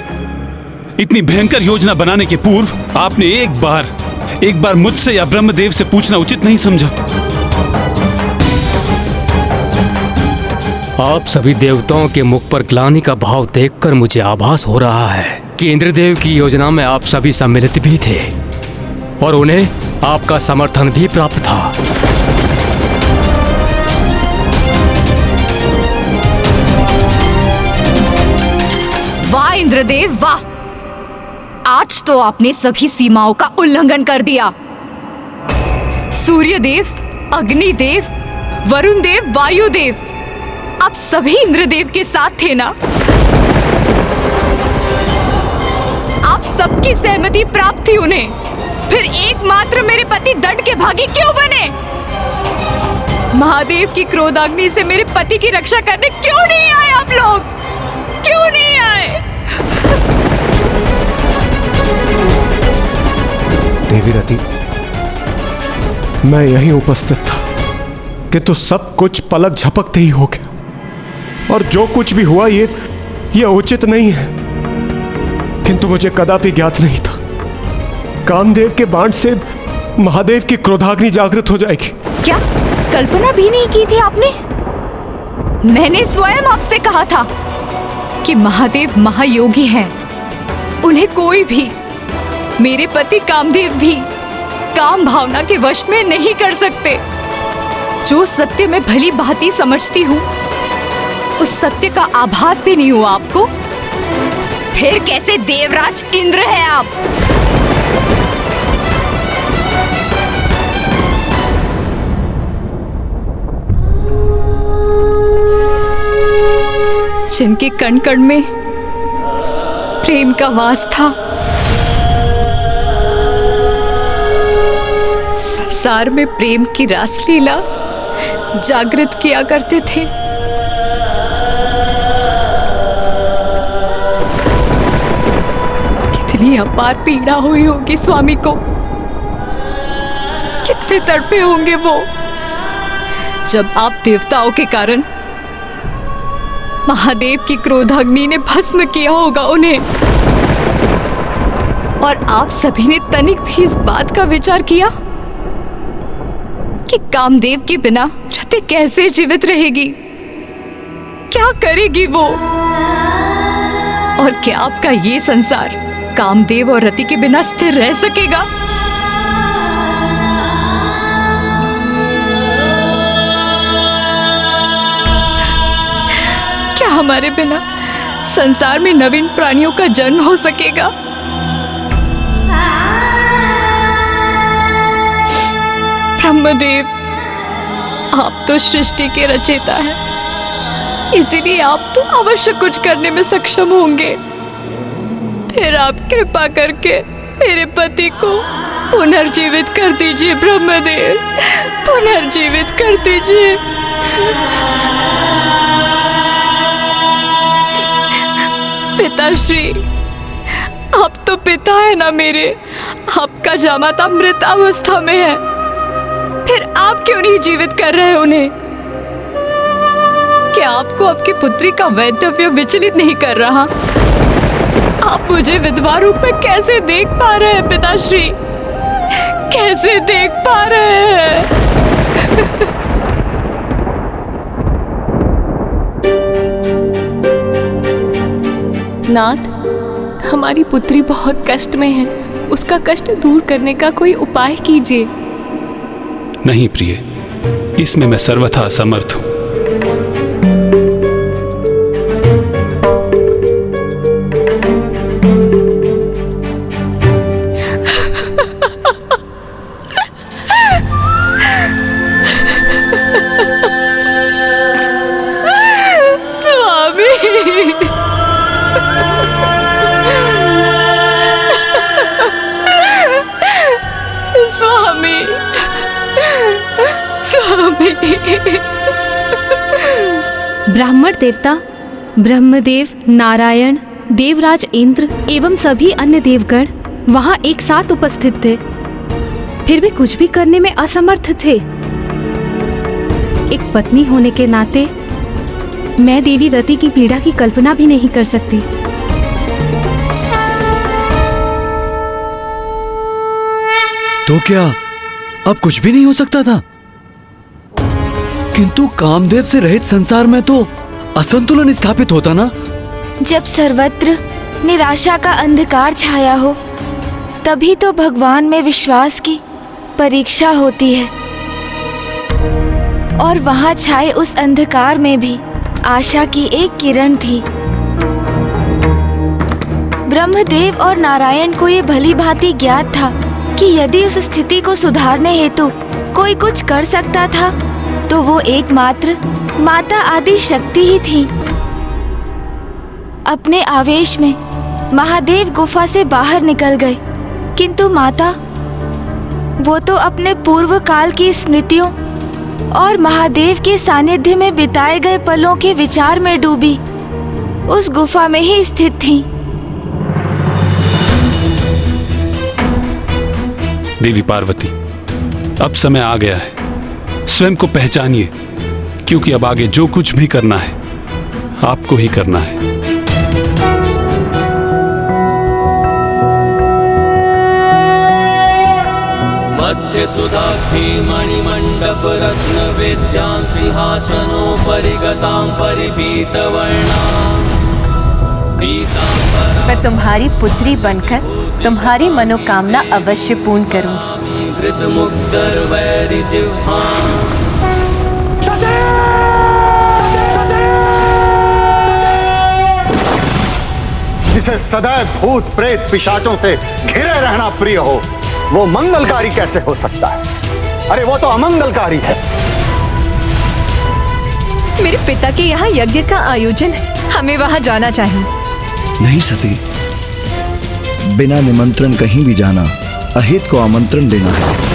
इतनी भयंकर योजना बनाने के पूर्व आपने एक बार मुझसे या ब्रह्मदेव से पूछना उचित नहीं समझा? आप सभी देवताओं के मुख पर ग्लानि का भाव देखकर मुझे आभास हो रहा है कि इंद्रदेव की योजना में आप सभी सम्मिलित भी थे और उन्हें आपका समर्थन भी प्राप्त था। वाह इंद्रदेव वाह! आज तो आपने सभी सीमाओं का उल्लंघन कर दिया। सूर्यदेव, अग्निदेव, वरुण देव, वायुदेव, आप सभी इंद्रदेव के साथ थे ना? आप सबकी सहमति प्राप्त थी उन्हें, फिर एकमात्र मेरे पति दंड के भागी क्यों बने? महादेव की क्रोधाग्नि से मेरे पति की रक्षा करने क्यों नहीं आए आप लोग? क्यों नहीं आए? देवी रति, मैं यहीं उपस्थित था किंतु सब कुछ पलक झपकते ही हो गया और जो कुछ भी हुआ ये उचित नहीं है। किंतु मुझे कदापि ज्ञात नहीं था कामदेव के बाण से महादेव की क्रोधाग्नि जागृत हो जाएगी। क्या कल्पना भी नहीं की थी आपने? मैंने स्वयं आपसे कहा था कि महादेव महायोगी हैं। उन्हें कोई भी, मेरे पति कामदेव भी, काम भावना के वश में नहीं कर सकते। जो सत्य मैं भली भांति समझती हूँ, उस सत्य का आभास भी नहीं हुआ आपको। फिर कैसे देवराज इंद्र है आप? जिनके कण कण में प्रेम का वास था, संसार में प्रेम की रासलीला जागृत किया करते थे। कितनी अपार पीड़ा हुई होगी स्वामी को, कितने तड़पे होंगे वो जब आप देवताओं के कारण महादेव की क्रोधाग्नि ने भस्म किया होगा उन्हें। और आप सभी ने तनिक भी इस बात का विचार किया कि कामदेव के बिना रति कैसे जीवित रहेगी, क्या करेगी वो? और क्या आपका ये संसार कामदेव और रति के बिना स्थिर रह सकेगा? क्या हमारे बिना संसार में नवीन प्राणियों का जन्म हो सकेगा? ब्रह्मदेव, आप तो सृष्टि के रचयिता हैं, इसीलिए आप तो अवश्य कुछ करने में सक्षम होंगे। फिर आप कृपा करके मेरे पति को पुनर्जीवित कर दीजिए ब्रह्मदेव, पुनर्जीवित कर दीजिए। पिताश्री, आप तो पिता है ना मेरे, आपका जामाता मृत अवस्था में है, फिर आप क्यों नहीं जीवित कर रहे उन्हें? क्या आपको आपकी पुत्री का वैधव्य विचलित नहीं कर रहा? आप मुझे विधवा रूप में कैसे देख पा रहे हैं पिताश्री? कैसे देख पा रहे हैं? नाथ, हमारी पुत्री बहुत कष्ट में है, उसका कष्ट दूर करने का कोई उपाय कीजिए। नहीं प्रिय, इसमें मैं सर्वथा असमर्थ हूं। ब्राह्मण देवता ब्रह्मदेव, नारायण, देवराज इंद्र एवं सभी अन्य देवगण वहां एक साथ उपस्थित थे, फिर भी कुछ भी करने में असमर्थ थे। एक पत्नी होने के नाते मैं देवी रति की पीड़ा की कल्पना भी नहीं कर सकती। तो क्या अब कुछ भी नहीं हो सकता था? किंतु कामदेव से रहित संसार में तो असंतुलन स्थापित होता ना। जब सर्वत्र निराशा का अंधकार छाया हो, तभी तो भगवान में विश्वास की परीक्षा होती है। और वहां छाए उस अंधकार में भी आशा की एक किरण थी। ब्रह्मदेव और नारायण को ये भली भांति ज्ञात था कि यदि उस स्थिति को सुधारने हेतु कोई कुछ कर सकता था तो वो एकमात्र माता आदि शक्ति ही थी। अपने आवेश में महादेव गुफा से बाहर निकल गए, किंतु माता वो तो अपने पूर्व काल की स्मृतियों और महादेव के सानिध्य में बिताए गए पलों के विचार में डूबी उस गुफा में ही स्थित थी। देवी पार्वती, अब समय आ गया है, स्वयं को पहचानिए, क्योंकि अब आगे जो कुछ भी करना है आपको ही करना है। मध्य सुधाग्धि मणिमंडप रत्न वेद्यां सिंहासनोपरि गतां परिपीतवर्णां पीतांबरां। मैं तुम्हारी पुत्री बनकर तुम्हारी मनोकामना अवश्य पूर्ण करूंगी। जिसे सदैव भूत प्रेत पिशाचों से घिरे रहना प्रिय हो, वो मंगलकारी कैसे हो सकता है? अरे वो तो अमंगलकारी है। मेरे पिता के यहाँ यज्ञ का आयोजन है, हमें वहाँ जाना चाहिए। नहीं सती, बिना निमंत्रण कहीं भी जाना अहित को आमंत्रण देना है।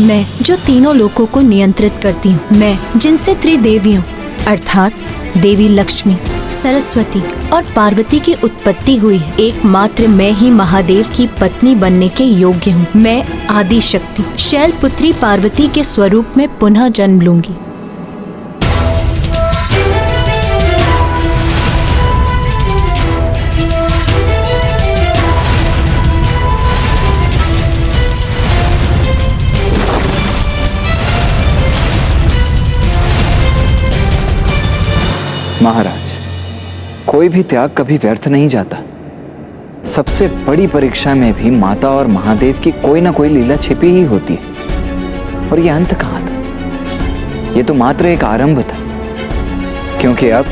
मैं जो तीनों लोकों को नियंत्रित करती हूँ, मैं जिनसे त्रिदेवियों अर्थात देवी लक्ष्मी, सरस्वती और पार्वती की उत्पत्ति हुई है, एकमात्र मैं ही महादेव की पत्नी बनने के योग्य हूँ। मैं आदि शक्ति शैलपुत्री पार्वती के स्वरूप में पुनः जन्म लूंगी। महाराज, कोई भी त्याग कभी व्यर्थ नहीं जाता। सबसे बड़ी परीक्षा में भी माता और महादेव की कोई ना कोई लीला छिपी ही होती है। और ये अंत कहाँ था? ये तो मात्र एक आरंभ था, क्योंकि अब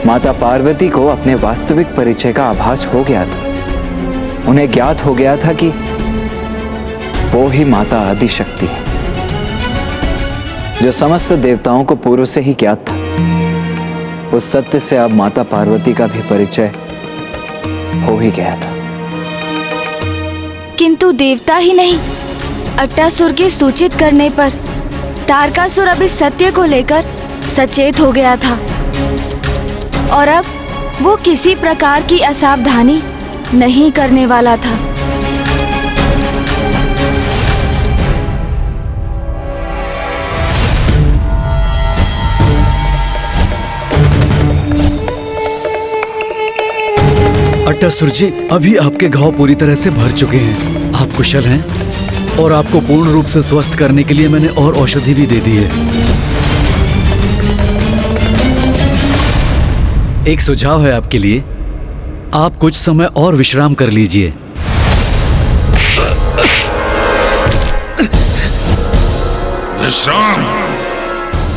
माता पार्वती को अपने वास्तविक परिचय का आभास हो गया था। उन्हें ज्ञात हो गया था कि वो ही माता आदि शक्ति है। जो समस्त देवताओं को पूर्व से ही ज्ञात था। उस सत्य से अब माता पार्वती का भी परिचय हो ही गया था। किंतु देवता ही नहीं, अट्टासुर के सूचित करने पर तारकासुर अब इस सत्य को लेकर सचेत हो गया था और अब वो किसी प्रकार की असावधानी नहीं करने वाला था। अट्टासुर जी, अभी आपके घाव पूरी तरह से भर चुके हैं। आप कुशल हैं और आपको पूर्ण रूप से स्वस्थ करने के लिए मैंने और औषधि भी दे दी है। एक सुझाव है आपके लिए, आप कुछ समय और विश्राम कर लीजिए। विश्राम?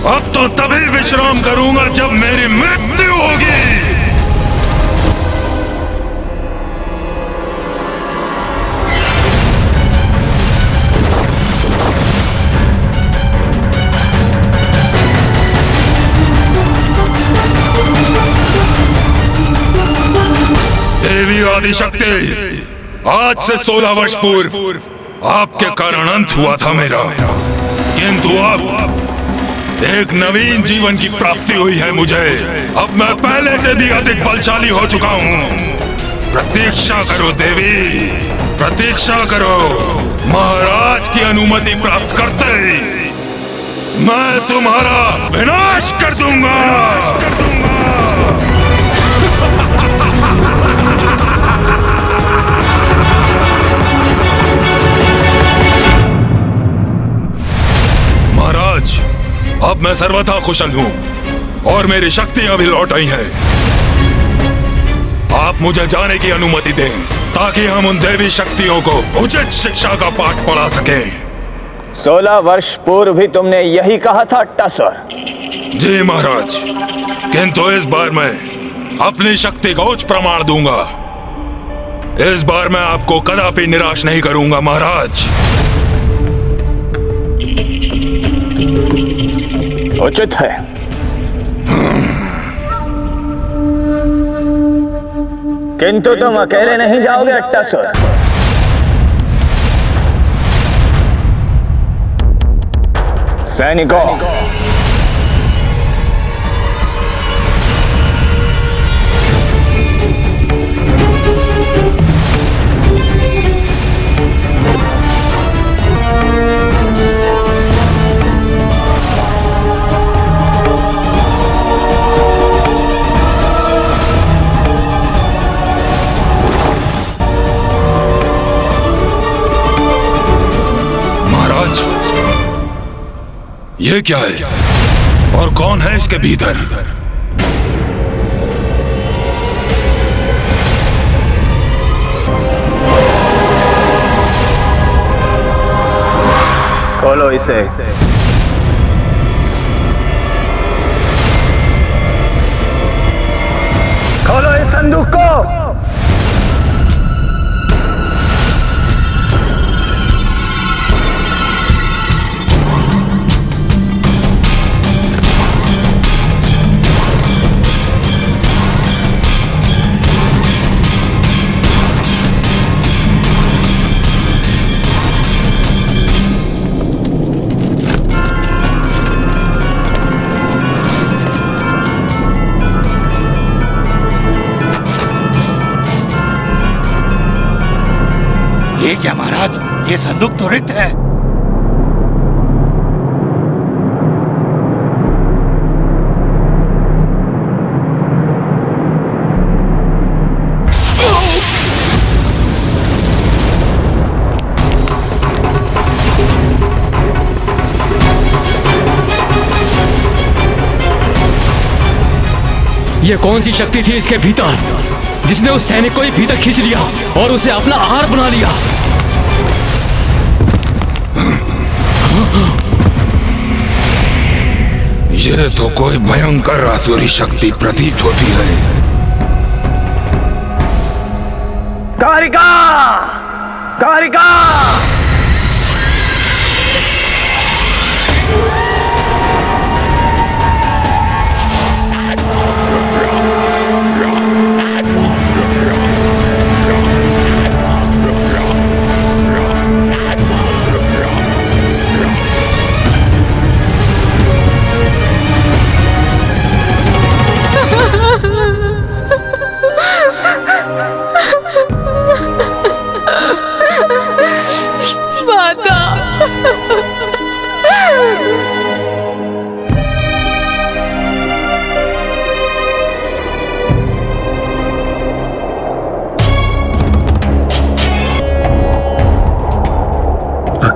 अब तो तभी विश्राम करूंगा जब मेरी मृत्यु होगी। देवी आदिशक्ति, आज से 16 वर्ष पूर्व आपके कारण अंत हुआ था मेरा, किंतु अब एक नवीन जीवन की प्राप्ति हुई है मुझे। अब मैं पहले से भी अधिक बलशाली हो चुका हूँ। प्रतीक्षा करो देवी, प्रतीक्षा करो। महाराज की अनुमति प्राप्त करते ही मैं तुम्हारा विनाश कर दूंगा। महाराज, अब मैं सर्वथा कुशल हूं और मेरी शक्तियां भी लौट आई हैं। आप मुझे जाने की अनुमति दें ताकि हम उन देवी शक्तियों को उचित शिक्षा का पाठ पढ़ा सकें। 16 वर्ष पूर्व भी तुमने यही कहा था अट्टासुर? जी महाराज, किंतु इस बार मैं अपनी शक्ति का उच्च प्रमाण दूंगा। इस बार मैं आपको कदापि निराश नहीं करूंगा महाराज। उचित है। किंतु तुम अकेले नहीं जाओगे अट्टासुर। सैनिकों, ये क्या है और कौन है इसके भीतर? खोलो इसे। खोलो इस संदूक को। ये क्या महाराज, ये संदूक तो रिक्त है। ये कौन सी शक्ति थी इसके भीतर जिसने उस सैनिक को ही भीतर खींच लिया और उसे अपना आहार बना लिया? ये तो कोई भयंकर आसुरी शक्ति प्रतीत होती है। कारिका! कारिका!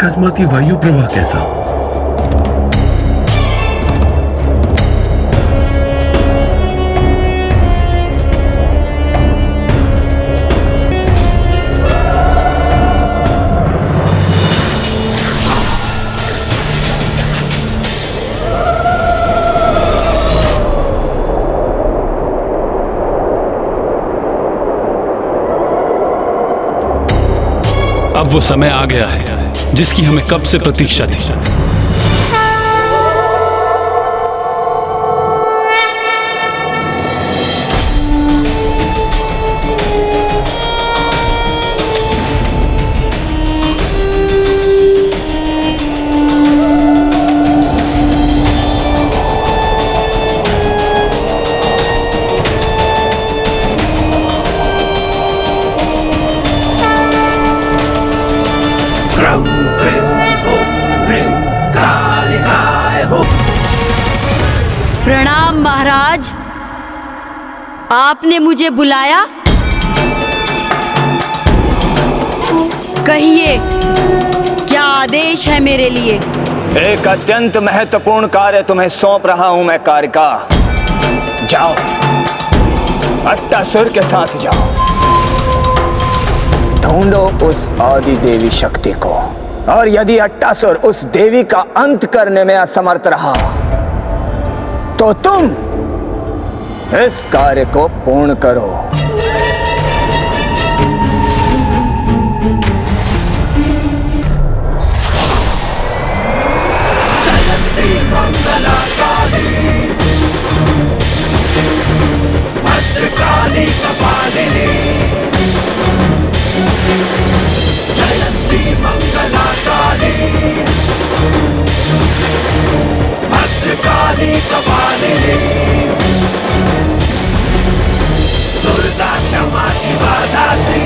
अकस्माती वायु प्रवाह कैसा? अब वो समय आ गया है जिसकी हमें कब से प्रतीक्षा थी। प्रणाम महाराज, आपने मुझे बुलाया? कहिए, क्या आदेश है मेरे लिए? एक अत्यंत महत्वपूर्ण कार्य तुम्हें सौंप रहा हूं मैं कारिका। जाओ, अट्टासुर के साथ जाओ, ढूंढो उस आदि देवी शक्ति को, और यदि अट्टासुर उस देवी का अंत करने में असमर्थ रहा तो तुम इस कार्य को पूर्ण करो। चलती मंगला काली, भद्रकाली कपालिनी, चलती मंगला काली, भद्रकाली कपालिनी, दुर्गा क्षमा शिवा दात्री,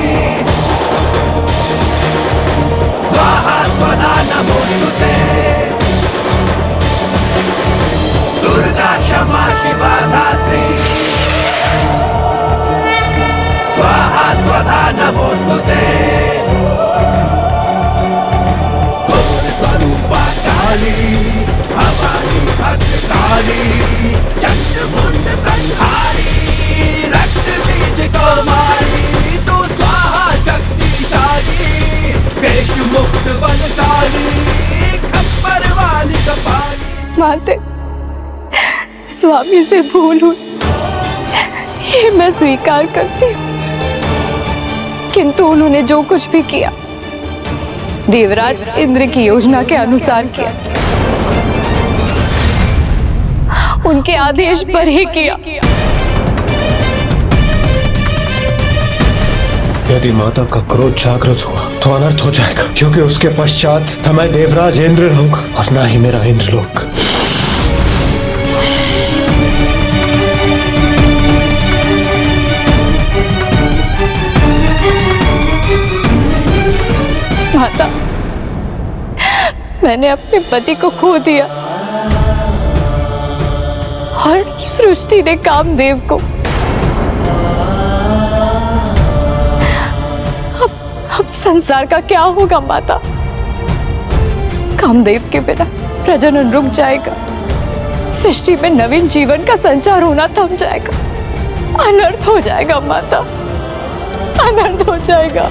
स्वाहा स्वधा नमोस्तुते, दुर्गा क्षमा शिवा दात्री, स्वाहा स्वधा नमोस्तुते, घोर स्वरूपा काली, भवानी भद्रकाली, चंद्रमुंड संहारी, रक्त बीज कौमारी, तू स्वाहा शक्तिशाली, देश मुक्त बलशाली, खप्पर वाली कपाली। माते, स्वामी से भूल हुई, ये मैं स्वीकार करती हूँ, किंतु उन्होंने जो कुछ भी किया देवराज इंद्र की योजना के अनुसार किया, उनके आदेश पर ही किया। यदि माता का क्रोध जागृत हुआ तो अनर्थ हो जाएगा, क्योंकि उसके पश्चात न मैं देवराज इंद्र होगा और न ही मेरा इंद्रलोक। माता, मैंने अपने पति को खो दिया और सृष्टि ने कामदेव को। अब संसार का क्या होगा माता? कामदेव के बिना प्रजनन रुक जाएगा, सृष्टि में नवीन जीवन का संचार होना थम जाएगा, अनर्थ हो जाएगा माता, अनर्थ हो जाएगा।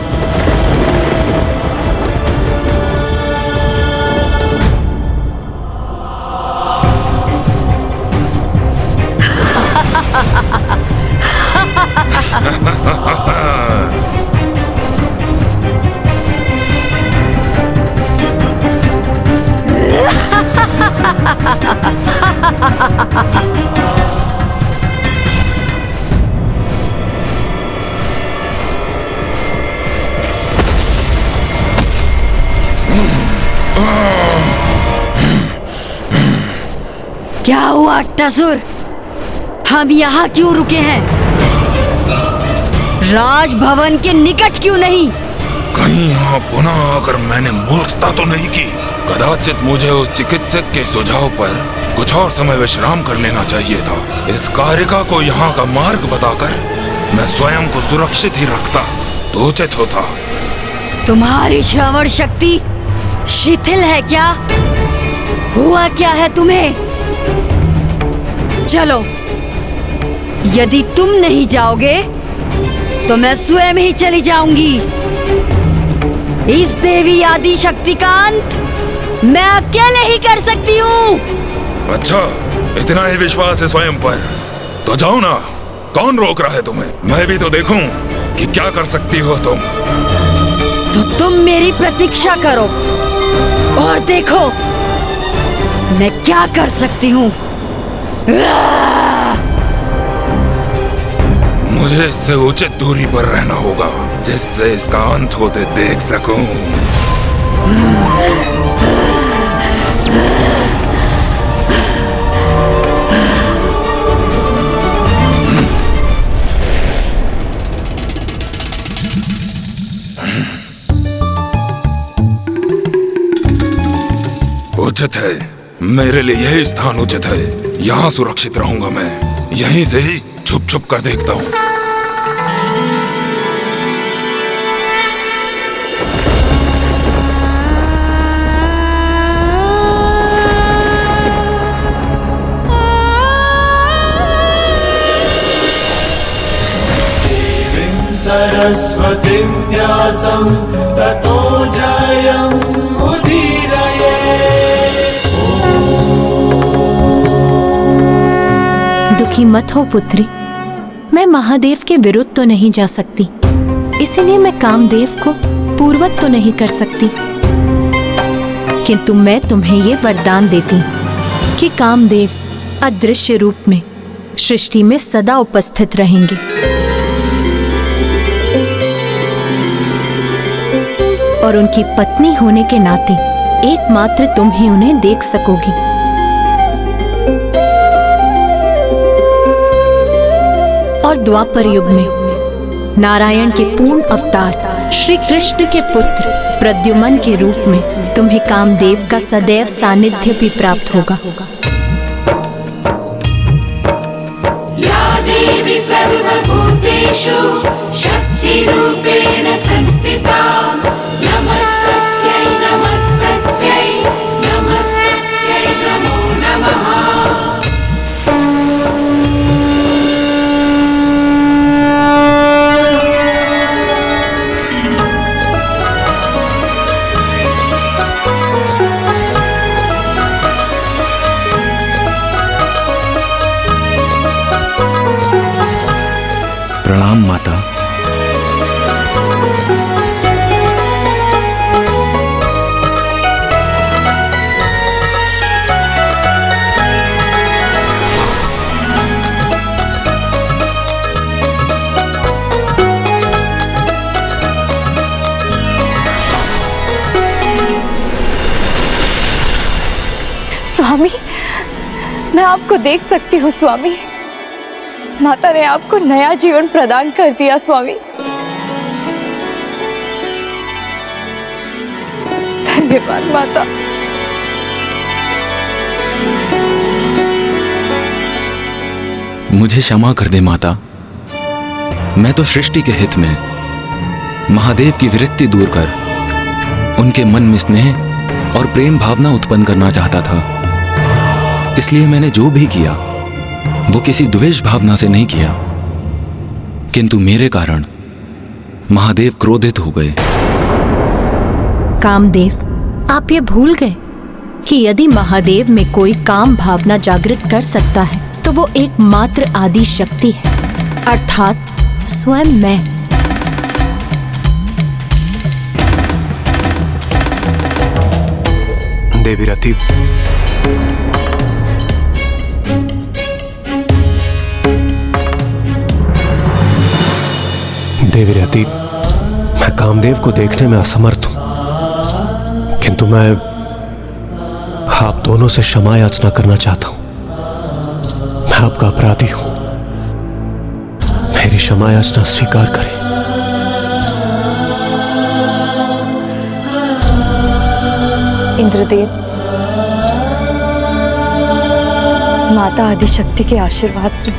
क्या हुआ अट्टासुर? हम यहाँ क्यों रुके हैं? राजभवन के निकट क्यों नहीं? कहीं यहाँ पुनः आकर मैंने मूर्खता तो नहीं की? कदाचित मुझे उस चिकित्सक के सुझाव पर कुछ और समय विश्राम कर लेना चाहिए था। इस कारिका को यहाँ का मार्ग बताकर मैं स्वयं को सुरक्षित ही रखता तो उचित होता। तुम्हारी श्रवण शक्ति शिथिल है क्या? हुआ क्या है तुम्हें? चलो, यदि तुम नहीं जाओगे तो मैं स्वयं ही चली जाऊंगी। इस देवी आदि शक्ति का अंत मैं अकेले ही कर सकती हूँ। अच्छा, इतना ही विश्वास है स्वयं पर, तो जाओ ना। कौन रोक रहा है तुम्हें? मैं भी तो देखूं कि क्या कर सकती हो तुम। तो तुम मेरी प्रतीक्षा करो और देखो मैं क्या कर सकती हूँ। मुझे इससे उचित दूरी पर रहना होगा, जिससे इसका अंत होते देख सकूं। उचित है, मेरे लिए यही स्थान उचित है। यहाँ सुरक्षित रहूंगा मैं। यहीं से ही छुप छुप कर देखता हूँ। सरस्वतीं व्यासं ततो जयमुदीरये। दुखी मत हो पुत्री, मैं महादेव के विरुद्ध तो नहीं जा सकती, इसलिए मैं कामदेव को पूर्वक तो नहीं कर सकती, किंतु मैं तुम्हें ये वरदान देती हूँ कि कामदेव अदृश्य रूप में सृष्टि में सदा उपस्थित रहेंगे और उनकी पत्नी होने के नाते एकमात्र तुम ही उन्हें देख सकोगी। और द्वापर युग में नारायण के पूर्ण अवतार श्री कृष्ण के पुत्र प्रद्युमन के रूप में तुम्हें कामदेव का सदैव सानिध्य भी प्राप्त होगा। या देवी सर्वभूतेषु शक्तिरूपेण संस्थिता, नमस्तस्यै नमस्तस्यै नमस्तस्यै नमो नमः। प्रणाम माता। स्वामी, मैं आपको देख सकती हूँ स्वामी। माता ने आपको नया जीवन प्रदान कर दिया स्वामी। धन्यवाद माता। मुझे क्षमा कर दे माता। मैं तो सृष्टि के हित में महादेव की विरक्ति दूर कर उनके मन में स्नेह और प्रेम भावना उत्पन्न करना चाहता था। इसलिए मैंने जो भी किया वो किसी द्वेष भावना से नहीं किया, किंतु मेरे कारण महादेव क्रोधित हो गए। कामदेव, आप ये भूल गए कि यदि महादेव में कोई काम भावना जागृत कर सकता है तो वो एकमात्र आदि शक्ति है, अर्थात स्वयं मैं। देवी रति, देवी रति, मैं कामदेव को देखने में असमर्थ हूं, किंतु मैं आप दोनों से क्षमा याचना करना चाहता हूं। मैं आपका अपराधी हूं, मेरी क्षमा याचना स्वीकार करें। इंद्रदेव, माता आदिशक्ति के आशीर्वाद से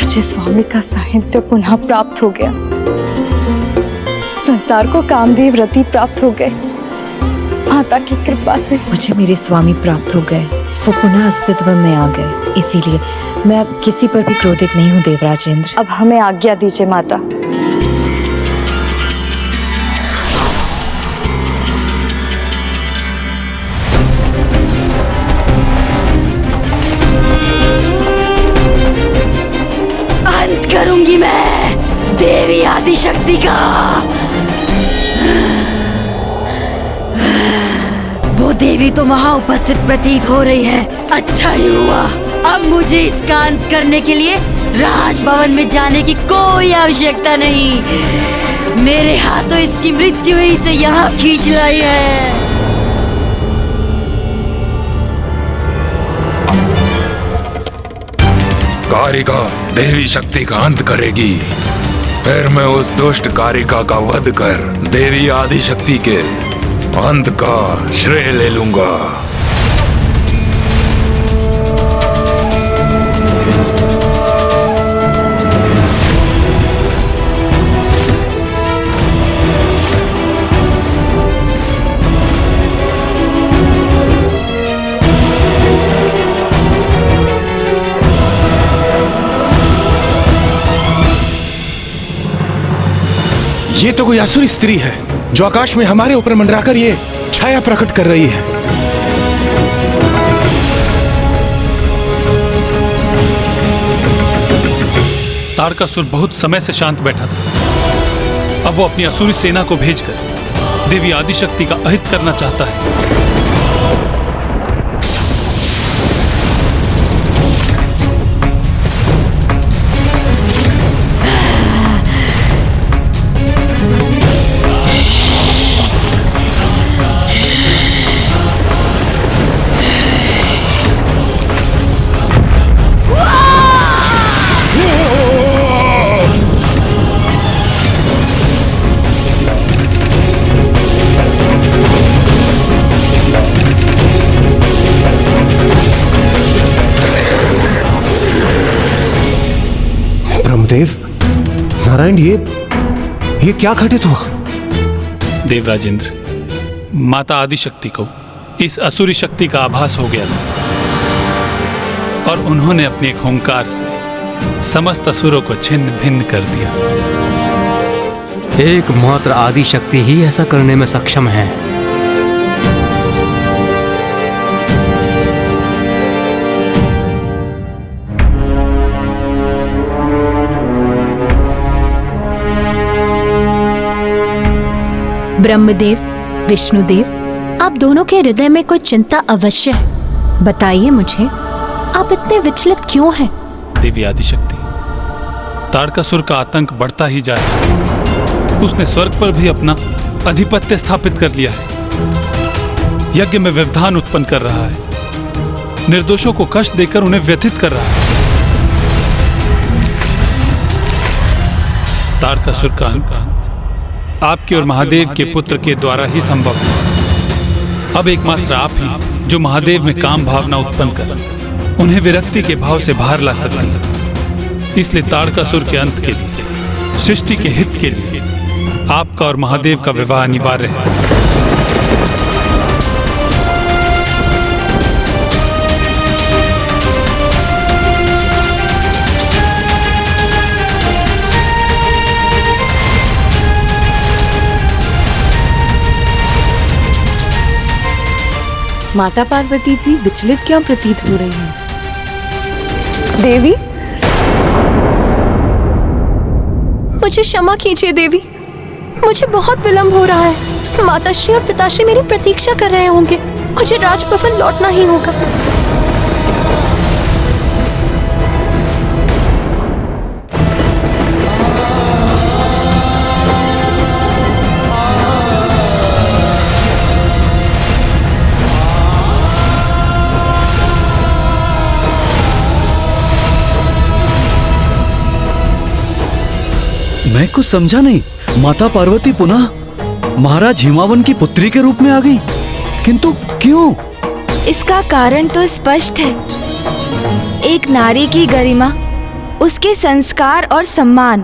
मुझे स्वामी का साहित्य पुनः प्राप्त हो गया। संसार संसार को कामदेव रति प्राप्त हो गए माता की कृपा से। मुझे मेरे स्वामी प्राप्त हो गए, वो पुनः अस्तित्व में आ गए, इसीलिए मैं अब किसी पर भी क्रोधित नहीं हूँ देवराजेंद्र। अब हमें आज्ञा दीजिए माता। अंत करूंगी मैं देवी आदिशक्ति का। वो देवी तो वहाँ उपस्थित प्रतीत हो रही है। अच्छा ही हुआ, अब मुझे इसका अंत करने के लिए राजभवन में जाने की कोई आवश्यकता नहीं। मेरे हाथों इसकी मृत्यु ही से यहाँ खींच लाई है। कारिका देवी शक्ति का अंत करेगी, फिर मैं उस दुष्ट कारिका का वध कर देवी आदिशक्ति के अंत का श्रेय ले लूंगा। ये तो कोई असुरी स्त्री है जो आकाश में हमारे ऊपर मंडराकर ये छाया प्रकट कर रही है। तारकासुर बहुत समय से शांत बैठा था। अब वो अपनी असुरी सेना को भेजकर देवी आदिशक्ति का अहित करना चाहता है। ब्रह्मदेव, नारायण, ये क्या घटित हुआ? देवराजेंद्र, माता आदिशक्ति को इस असुरी शक्ति का आभास हो गया था और उन्होंने अपने एक हुंकार से समस्त असुरों को छिन्न भिन्न कर दिया। एकमात्र आदिशक्ति ही ऐसा करने में सक्षम है। ब्रह्मदेव, विष्णुदेव, आप दोनों के हृदय में कोई चिंता अवश्य है। बताइए मुझे, आप इतने विचलित क्यों हैं? देवी आदिशक्ति, तारकासुर का आतंक बढ़ता ही जा रहा है। उसने स्वर्ग पर भी अपना अधिपत्य स्थापित कर लिया है। यज्ञ में व्यवधान उत्पन्न कर रहा है। निर्दोषों को कष्ट देकर उन्हें व्यथित कर रहा है। तारकासुर का अंत आपके और महादेव के पुत्र के द्वारा ही संभव है। अब एकमात्र आप ही जो महादेव में काम भावना उत्पन्न कर उन्हें विरक्ति के भाव से बाहर ला सकती है। इसलिए तारकासुर के अंत के लिए, सृष्टि के हित के लिए आपका और महादेव का विवाह अनिवार्य है। माता पार्वती भी विचलित क्यों प्रतीत हो रही है? देवी, मुझे क्षमा कीजिए देवी, मुझे बहुत विलंब हो रहा है। माताश्री और पिताश्री मेरी प्रतीक्षा कर रहे होंगे। मुझे राजभवन लौटना ही होगा। मैं कुछ समझा नहीं। माता पार्वती पुनः महाराज हिमावन की पुत्री के रूप में आ गई, किंतु क्यों? इसका कारण तो स्पष्ट है। एक नारी की गरिमा, उसके संस्कार और सम्मान।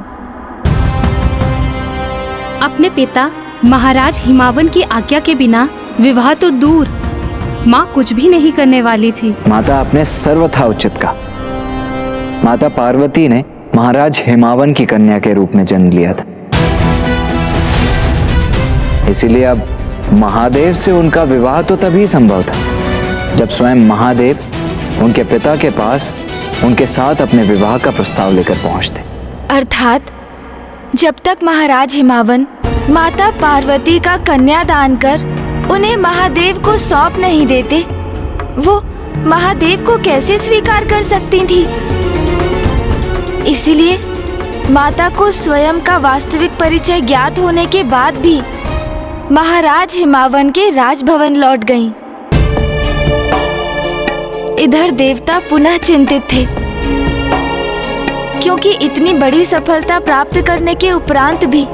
अपने पिता महाराज हिमावन की आज्ञा के बिना विवाह तो दूर, माँ कुछ भी नहीं करने वाली थी। माता आपने सर्वथा उचित कहा। माता पार्वती ने महाराज हिमावन की कन्या के रूप में जन्म लिया था, इसीलिए अब महादेव से उनका विवाह तो तभी संभव था जब स्वयं महादेव उनके पिता के पास उनके साथ अपने विवाह का प्रस्ताव लेकर पहुंचते। अर्थात जब तक महाराज हिमावन माता पार्वती का कन्यादान कर उन्हें महादेव को सौंप नहीं देते, वो महादेव को कैसे स्वीकार कर सकती थी। इसीलिए माता को स्वयं का वास्तविक परिचय ज्ञात होने के बाद भी महाराज हिमावन के राजभवन लौट गईं। इधर देवता पुनः चिंतित थे, क्योंकि इतनी बड़ी सफलता प्राप्त करने के उपरांत भी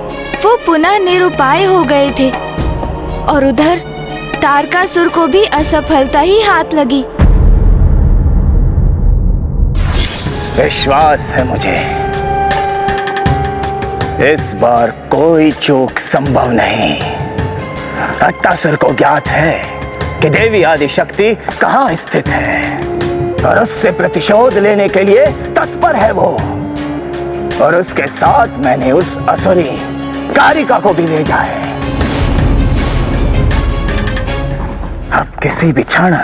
वो पुनः निरुपाय हो गए थे, और उधर तारकासुर को भी असफलता ही हाथ लगी। विश्वास है मुझे, इस बार कोई चूक संभव नहीं। अट्टासुर को ज्ञात है कि देवी आदि शक्ति कहाँ स्थित है, और उससे प्रतिशोध लेने के लिए तत्पर है वो। और उसके साथ मैंने उस असुरी कारिका को भी भेजा है। अब किसी भी क्षण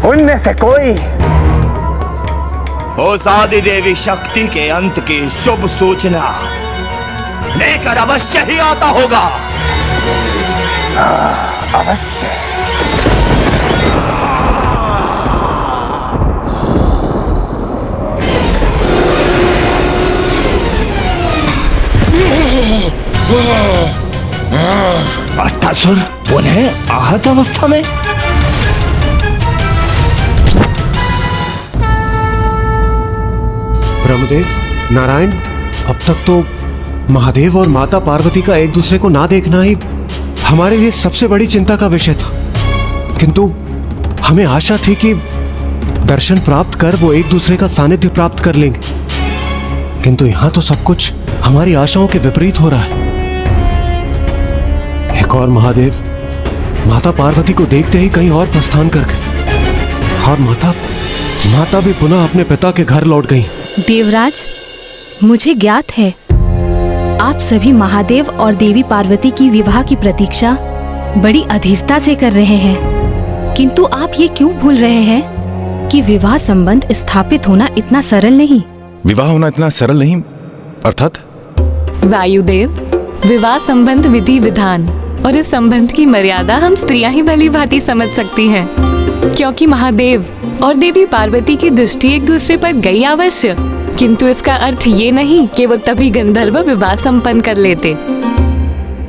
उनमें से कोई उस आदि देवी शक्ति के अंत की शुभ सूचना लेकर अवश्य ही आता होगा। अवश्य। अट्टासुर उन्हें आहत अवस्था में। ब्रह्मदेव, नारायण, अब तक तो महादेव और माता पार्वती का एक दूसरे को ना देखना ही हमारे लिए सबसे बड़ी चिंता का विषय था। किंतु हमें आशा थी कि दर्शन प्राप्त कर वो एक दूसरे का सानिध्य प्राप्त कर लेंगे, किंतु यहाँ तो सब कुछ हमारी आशाओं के विपरीत हो रहा है। एक और महादेव माता पार्वती को देखते ही कहीं और प्रस्थान कर गए, और माता भी पुनः अपने पिता के घर लौट गई। देवराज, मुझे ज्ञात है आप सभी महादेव और देवी पार्वती की विवाह की प्रतीक्षा बड़ी अधीरता से कर रहे हैं, किंतु आप ये क्यों भूल रहे हैं कि विवाह संबंध स्थापित होना इतना सरल नहीं। विवाह होना इतना सरल नहीं अर्थात? वायुदेव, विवाह संबंध विधि विधान और इस संबंध की मर्यादा हम स्त्रियां ही भली भांति समझ सकती हैं, क्योंकि महादेव और देवी पार्वती की दृष्टि एक दूसरे पर गई अवश्य, किंतु इसका अर्थ ये नहीं कि वो तभी गंधर्व विवाह संपन्न कर लेते।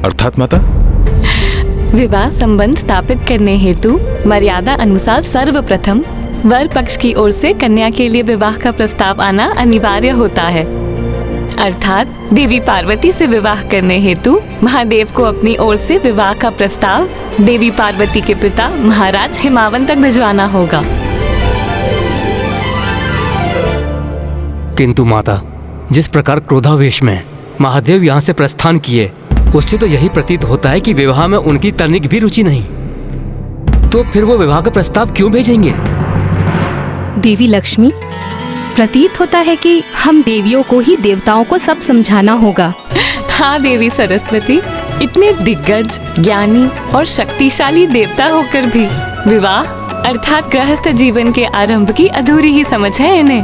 अर्थात माता? विवाह संबंध स्थापित करने हेतु मर्यादा अनुसार सर्वप्रथम वर पक्ष की ओर से कन्या के लिए विवाह का प्रस्ताव आना अनिवार्य होता है। अर्थात देवी पार्वती से विवाह करने हेतु महादेव को अपनी ओर से विवाह का प्रस्ताव देवी पार्वती के पिता महाराज हिमावन तक भिजवाना होगा। किंतु माता, जिस प्रकार क्रोधावेश में महादेव यहाँ से प्रस्थान किए, उससे तो यही प्रतीत होता है कि विवाह में उनकी तनिक भी रुचि नहीं। तो फिर वो विवाह का प्रस्ताव क्यों भेजेंगे? देवी लक्ष्मी, प्रतीत होता है कि हम देवियों को ही देवताओं को सब समझाना होगा। हाँ देवी सरस्वती, इतने दिग्गज, ज्ञानी और शक्तिशाली देवता होकर भी विवाह अर्थात गृहस्थ जीवन के आरंभ की अधूरी ही समझ है इन्हें।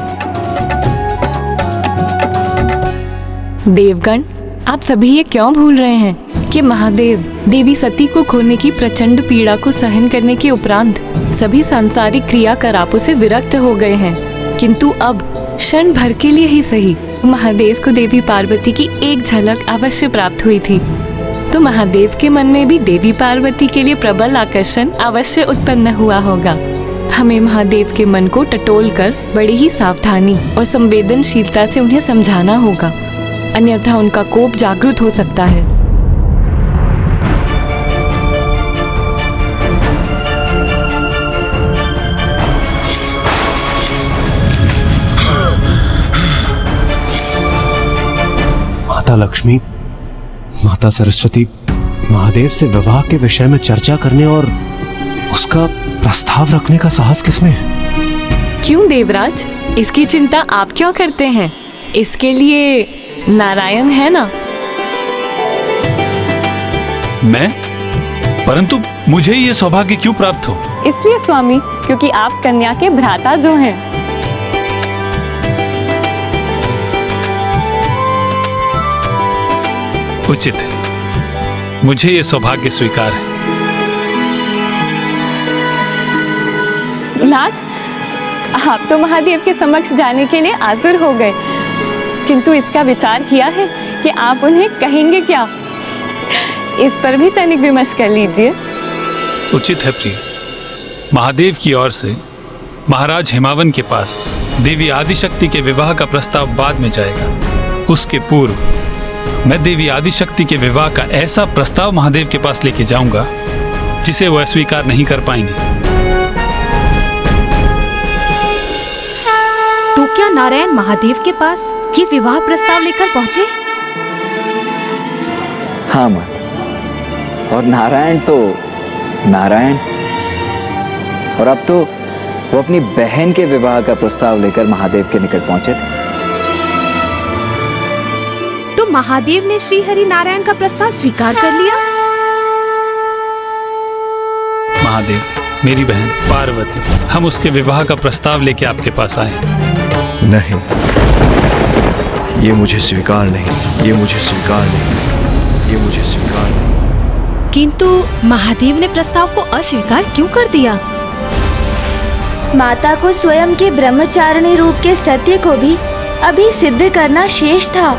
देवगण, आप सभी ये क्यों भूल रहे हैं कि महादेव देवी सती को खोने की प्रचंड पीड़ा को सहन करने के उपरांत सभी सांसारिक क्रियाकलापों से विरक्त हो गए हैं, किंतु अब क्षण भर के लिए ही सही महादेव को देवी पार्वती की एक झलक अवश्य प्राप्त हुई थी। तो महादेव के मन में भी देवी पार्वती के लिए प्रबल आकर्षण अवश्य उत्पन्न हुआ होगा। हमें महादेव के मन को टटोलकर बड़ी ही सावधानी और संवेदनशीलता से उन्हें समझाना होगा, अन्यथा उनका कोप जागृत हो सकता है। माता लक्ष्मी, माता सरस्वती, महादेव से विवाह के विषय में चर्चा करने और उसका प्रस्ताव रखने का साहस किसमें है? क्यों देवराज, इसकी चिंता आप क्यों करते हैं? इसके लिए नारायण है ना। मैं? परंतु मुझे ये सौभाग्य क्यों प्राप्त हो? इसलिए स्वामी, क्योंकि आप कन्या के भ्राता जो हैं। उचित है, मुझे ये सौभाग्य स्वीकार है। नाथ, आप तो महादेव के समक्ष जाने के लिए आतुर हो गए, किंतु इसका विचार किया है कि आप उन्हें कहेंगे क्या? इस पर भी तनिक विमर्श कर लीजिए। उचित है प्रिय। महादेव की ओर से महाराज हिमावन के पास देवी आदिशक्ति के विवाह का प्रस्ताव बाद में जाएगा। उसके पूर्व मैं देवी आदिशक्ति के विवाह का ऐसा प्रस्ताव महादेव के पास लेके जाऊंगा जिसे वह स्वीकार नहीं कर पाएंगे। तो क्या नारायण महादेव के पास ये विवाह प्रस्ताव लेकर पहुंचे? हाँ माँ, और नारायण तो नारायण, और अब तो वो अपनी बहन के विवाह का प्रस्ताव लेकर महादेव के निकट पहुंचे थे। तो महादेव ने श्री हरि नारायण का प्रस्ताव स्वीकार कर लिया? महादेव, मेरी बहन पार्वती, हम उसके विवाह का प्रस्ताव लेके आपके पास आए। नहीं, ये मुझे स्वीकार नहीं, ये मुझे स्वीकार नहीं, ये मुझे स्वीकार नहीं। किंतु महादेव ने प्रस्ताव को अस्वीकार क्यों कर दिया? माता को स्वयं के ब्रह्मचारिणी रूप के सत्य को भी अभी सिद्ध करना शेष था।